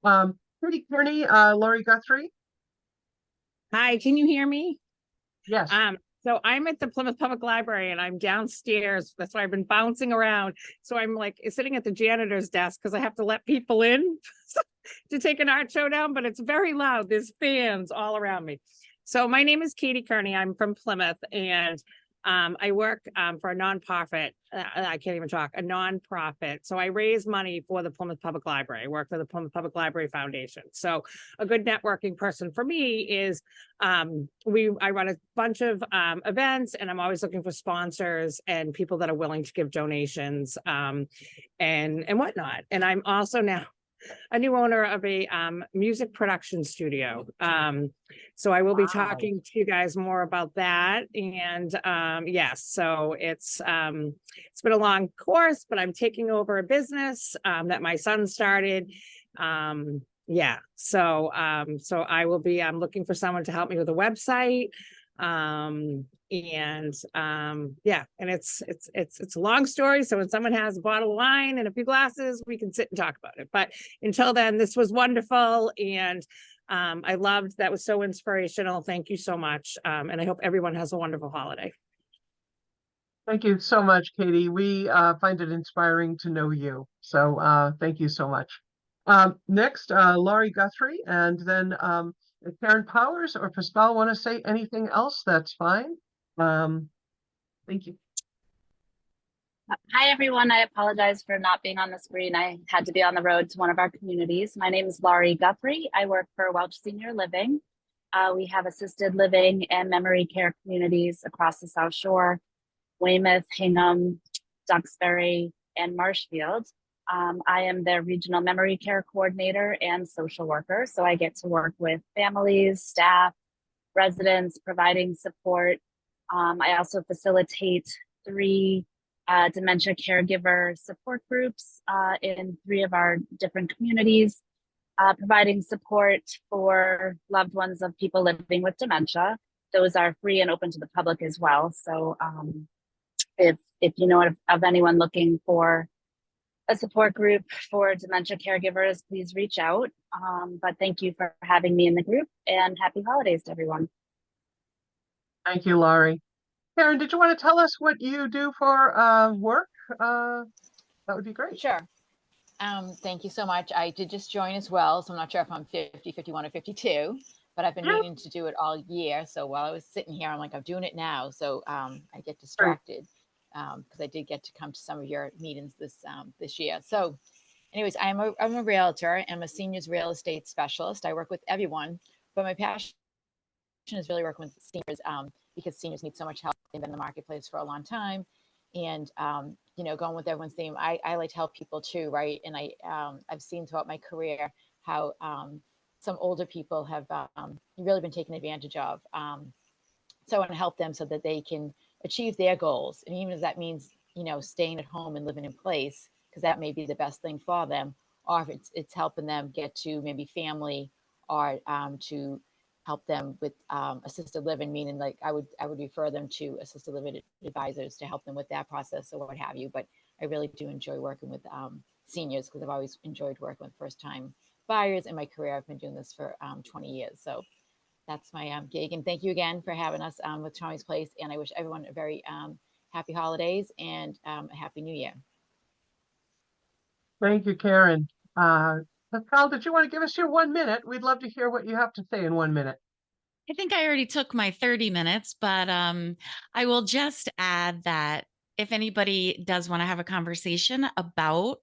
Katie Kearney, Laurie Guthrie. Hi, can you hear me? Yes. So I'm at the Plymouth Public Library and I'm downstairs. That's why I've been bouncing around. So I'm like sitting at the janitor's desk because I have to let people in to take an art show down, but it's very loud. There's fans all around me. So my name is Katie Kearney. I'm from Plymouth, and I work for a nonprofit. I can't even talk, a nonprofit. So I raise money for the Plymouth Public Library. I work for the Plymouth Public Library Foundation. So a good networking person for me is I run a bunch of events, and I'm always looking for sponsors and people that are willing to give donations and whatnot. And I'm also now a new owner of a music production studio. So I will be talking to you guys more about that. And yes, so it's been a long course, but I'm taking over a business that my son started. Yeah, so I will be, I'm looking for someone to help me with a website. Yeah, and it's a long story. So when someone has a bottle of wine and a few glasses, we can sit and talk about it. But until then, this was wonderful. And I loved, that was so inspirational. Thank you so much. And I hope everyone has a wonderful holiday. Thank you so much, Katie. We find it inspiring to know you. So thank you so much. Next, Laurie Guthrie, and then if Karen Powers or Pascal want to say anything else, that's fine. Thank you. Hi, everyone. I apologize for not being on the screen. I had to be on the road to one of our communities. My name is Laurie Guthrie. I work for Welch Senior Living. We have assisted living and memory care communities across the South Shore, Weymouth, Hingham, Duxbury, and Marshfield. I am the regional memory care coordinator and social worker, so I get to work with families, staff, residents, providing support. I also facilitate 3 dementia caregiver support groups in 3 of our different communities, providing support for loved ones of people living with dementia. Those are free and open to the public as well. So if you know of anyone looking for a support group for dementia caregivers, please reach out. But thank you for having me in the group, and happy holidays to everyone. Thank you, Laurie. Karen, did you want to tell us what you do for work? That would be great. Sure. Thank you so much. I did just join as well, so I'm not sure if I'm 50, 51, or 52, but I've been meaning to do it all year. So while I was sitting here, I'm like, I'm doing it now. So I get distracted because I did get to come to some of your meetings this year. So anyways, I'm a realtor. I'm a seniors real estate specialist. I work with everyone, but my passion is really working with seniors because seniors need so much help. They've been in the marketplace for a long time. And, you know, going with everyone's theme, I like to help people too, right? And I've seen throughout my career how some older people have really been taken advantage of. So I want to help them so that they can achieve their goals. And even if that means, you know, staying at home and living in place, because that may be the best thing for them, or if it's helping them get to maybe family, or to help them with assisted living, meaning like I would refer them to assisted living advisors to help them with that process or what have you. But I really do enjoy working with seniors because I've always enjoyed working with first time buyers in my career. I've been doing this for 20 years. So that's my gig. And thank you again for having us with Tommy's Place. And I wish everyone a very happy holidays and a happy new year. Thank you, Karen. Pascal, did you want to give us your 1 minute? We'd love to hear what you have to say in 1 minute. I think I already took my 30 minutes, but I will just add that if anybody does want to have a conversation about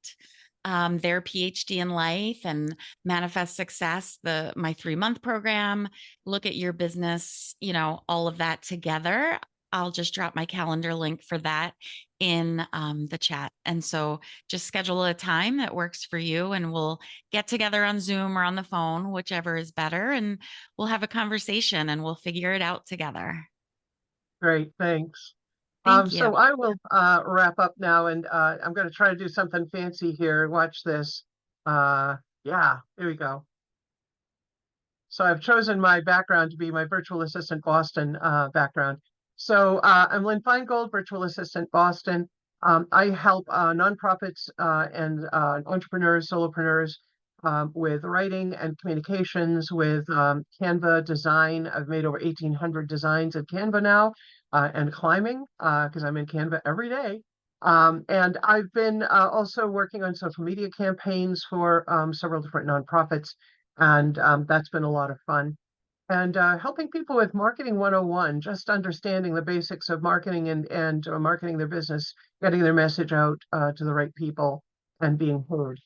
their PhD in life and manifest success, my 3-month program, look at your business, you know, all of that together, I'll just drop my calendar link for that in the chat. And so just schedule a time that works for you and we'll get together on Zoom or on the phone, whichever is better. And we'll have a conversation and we'll figure it out together. Great, thanks. Thank you. So I will wrap up now, and I'm going to try to do something fancy here. Watch this. Yeah, here we go. So I've chosen my background to be my virtual assistant Boston background. So I'm Lynn Feingold, virtual assistant Boston. I help nonprofits and entrepreneurs, solopreneurs with writing and communications with Canva design. I've made over 1,800 designs of Canva now, and climbing because I'm in Canva every day. And I've been also working on social media campaigns for several different nonprofits, and that's been a lot of fun. And helping people with marketing 101, just understanding the basics of marketing and marketing their business, getting their message out to the right people and being heard.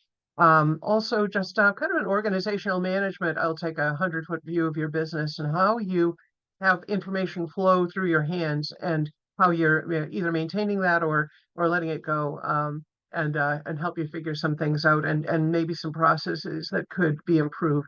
Also just kind of an organizational management. I'll take a 100-foot view of your business and how you have information flow through your hands and how you're either maintaining that or letting it go, and help you figure some things out and maybe some processes that could be improved.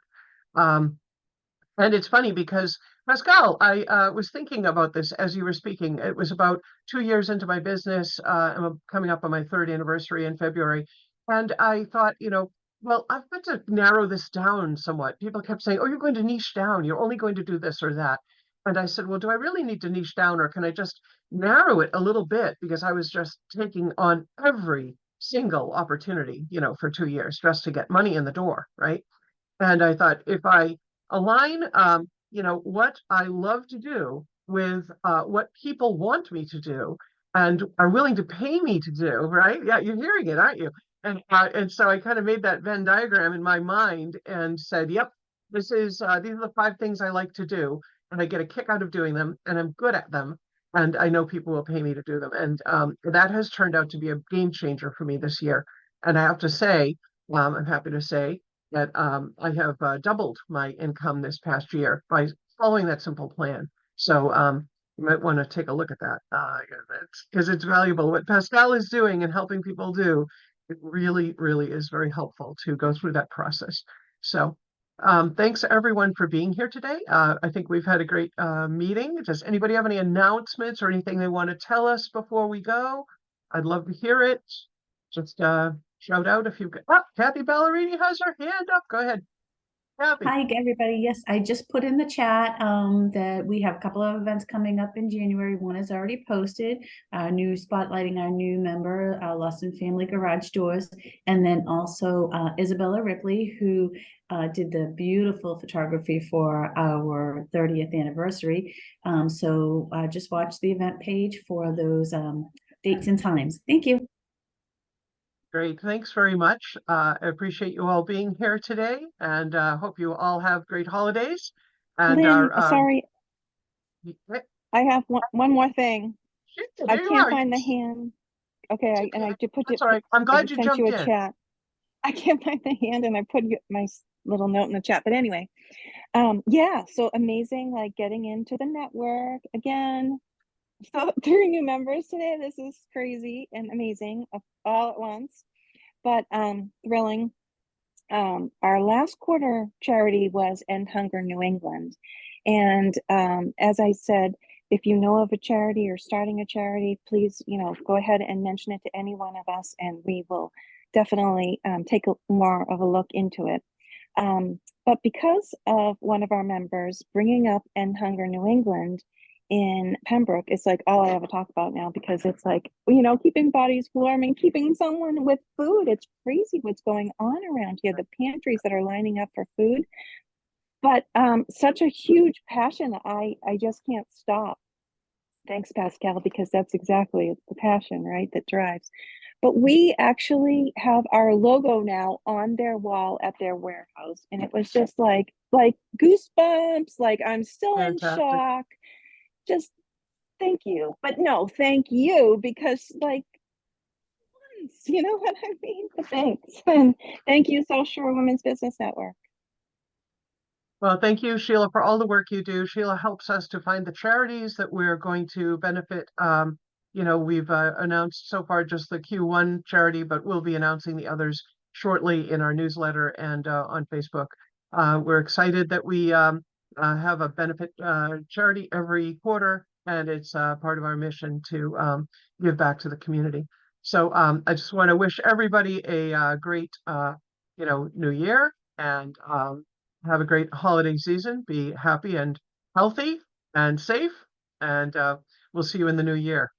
And it's funny because, Pascal, I was thinking about this as you were speaking. It was about 2 years into my business. I'm coming up on my 3rd anniversary in February. And I thought, you know, well, I've got to narrow this down somewhat. People kept saying, oh, you're going to niche down. You're only going to do this or that. And I said, well, do I really need to niche down, or can I just narrow it a little bit? Because I was just taking on every single opportunity, you know, for 2 years just to get money in the door, right? And I thought, if I align, you know, what I love to do with what people want me to do and are willing to pay me to do, right? Yeah, you're hearing it, aren't you? And so I kind of made that Venn diagram in my mind and said, yep, these are the 5 things I like to do, and I get a kick out of doing them, and I'm good at them. and I know people will pay me to do them. And that has turned out to be a game changer for me this year. And I have to say, I'm happy to say that I have doubled my income this past year by following that simple plan. So you might want to take a look at that because it's valuable. What Pascal is doing and helping people do, it really, really is very helpful to go through that process. So thanks everyone for being here today. I think we've had a great meeting. Does anybody have any announcements or anything they want to tell us before we go? I'd love to hear it. Just shout out if you've got. Oh, Kathy Ballerini has her hand up. Go ahead, Kathy. Hi, everybody. Yes, I just put in the chat that we have a couple of events coming up in January. One is already posted, new spotlighting our new member, Lost and Family Garage Doors, and then also Isabella Ripley, who did the beautiful photography for our 30th anniversary. So just watch the event page for those dates and times. Thank you. Great. Thanks very much. I appreciate you all being here today and hope you all have great holidays. And Lynn, sorry, I have one more thing. I there you can't are. find the hand. Okay, and I did put That's it. all right. I'm I glad just you sent jumped you a in. chat. I can't find the hand, and I put my little note in the chat. But anyway, yeah, so amazing, like getting into the network again. So 3 new members today. This is crazy and amazing all at once, but thrilling. Our last quarter charity was End Hunger New England. And as I said, if you know of a charity or starting a charity, please, go ahead and mention it to any one of us, and we will definitely take more of a look into it. But because of one of our members bringing up End Hunger New England in Pembroke, it's like all I ever talk about now, because it's like, keeping bodies warm and keeping someone with food. It's crazy what's going on around here. The pantries that are lining up for food, but such a huge passion. I just can't stop. Thanks, Pascal, because that's exactly, it's the passion, right, that drives. But we actually have our logo now on their wall at their warehouse, and it was just like goosebumps. Like, I'm still in shock. Just thank you, but no, thank you, because you know what I mean. Thanks, and thank you, South Shore Women's Business Network. Well, thank you, Sheila, for all the work you do. Sheila helps us to find the charities that we're going to benefit. We've announced so far just the Q1 charity, but we'll be announcing the others shortly in our newsletter and on Facebook. We're excited that we have a benefit charity every quarter, and it's part of our mission to give back to the community. So I just want to wish everybody a great, new year, and have a great holiday season. Be happy and healthy and safe, and we'll see you in the new year.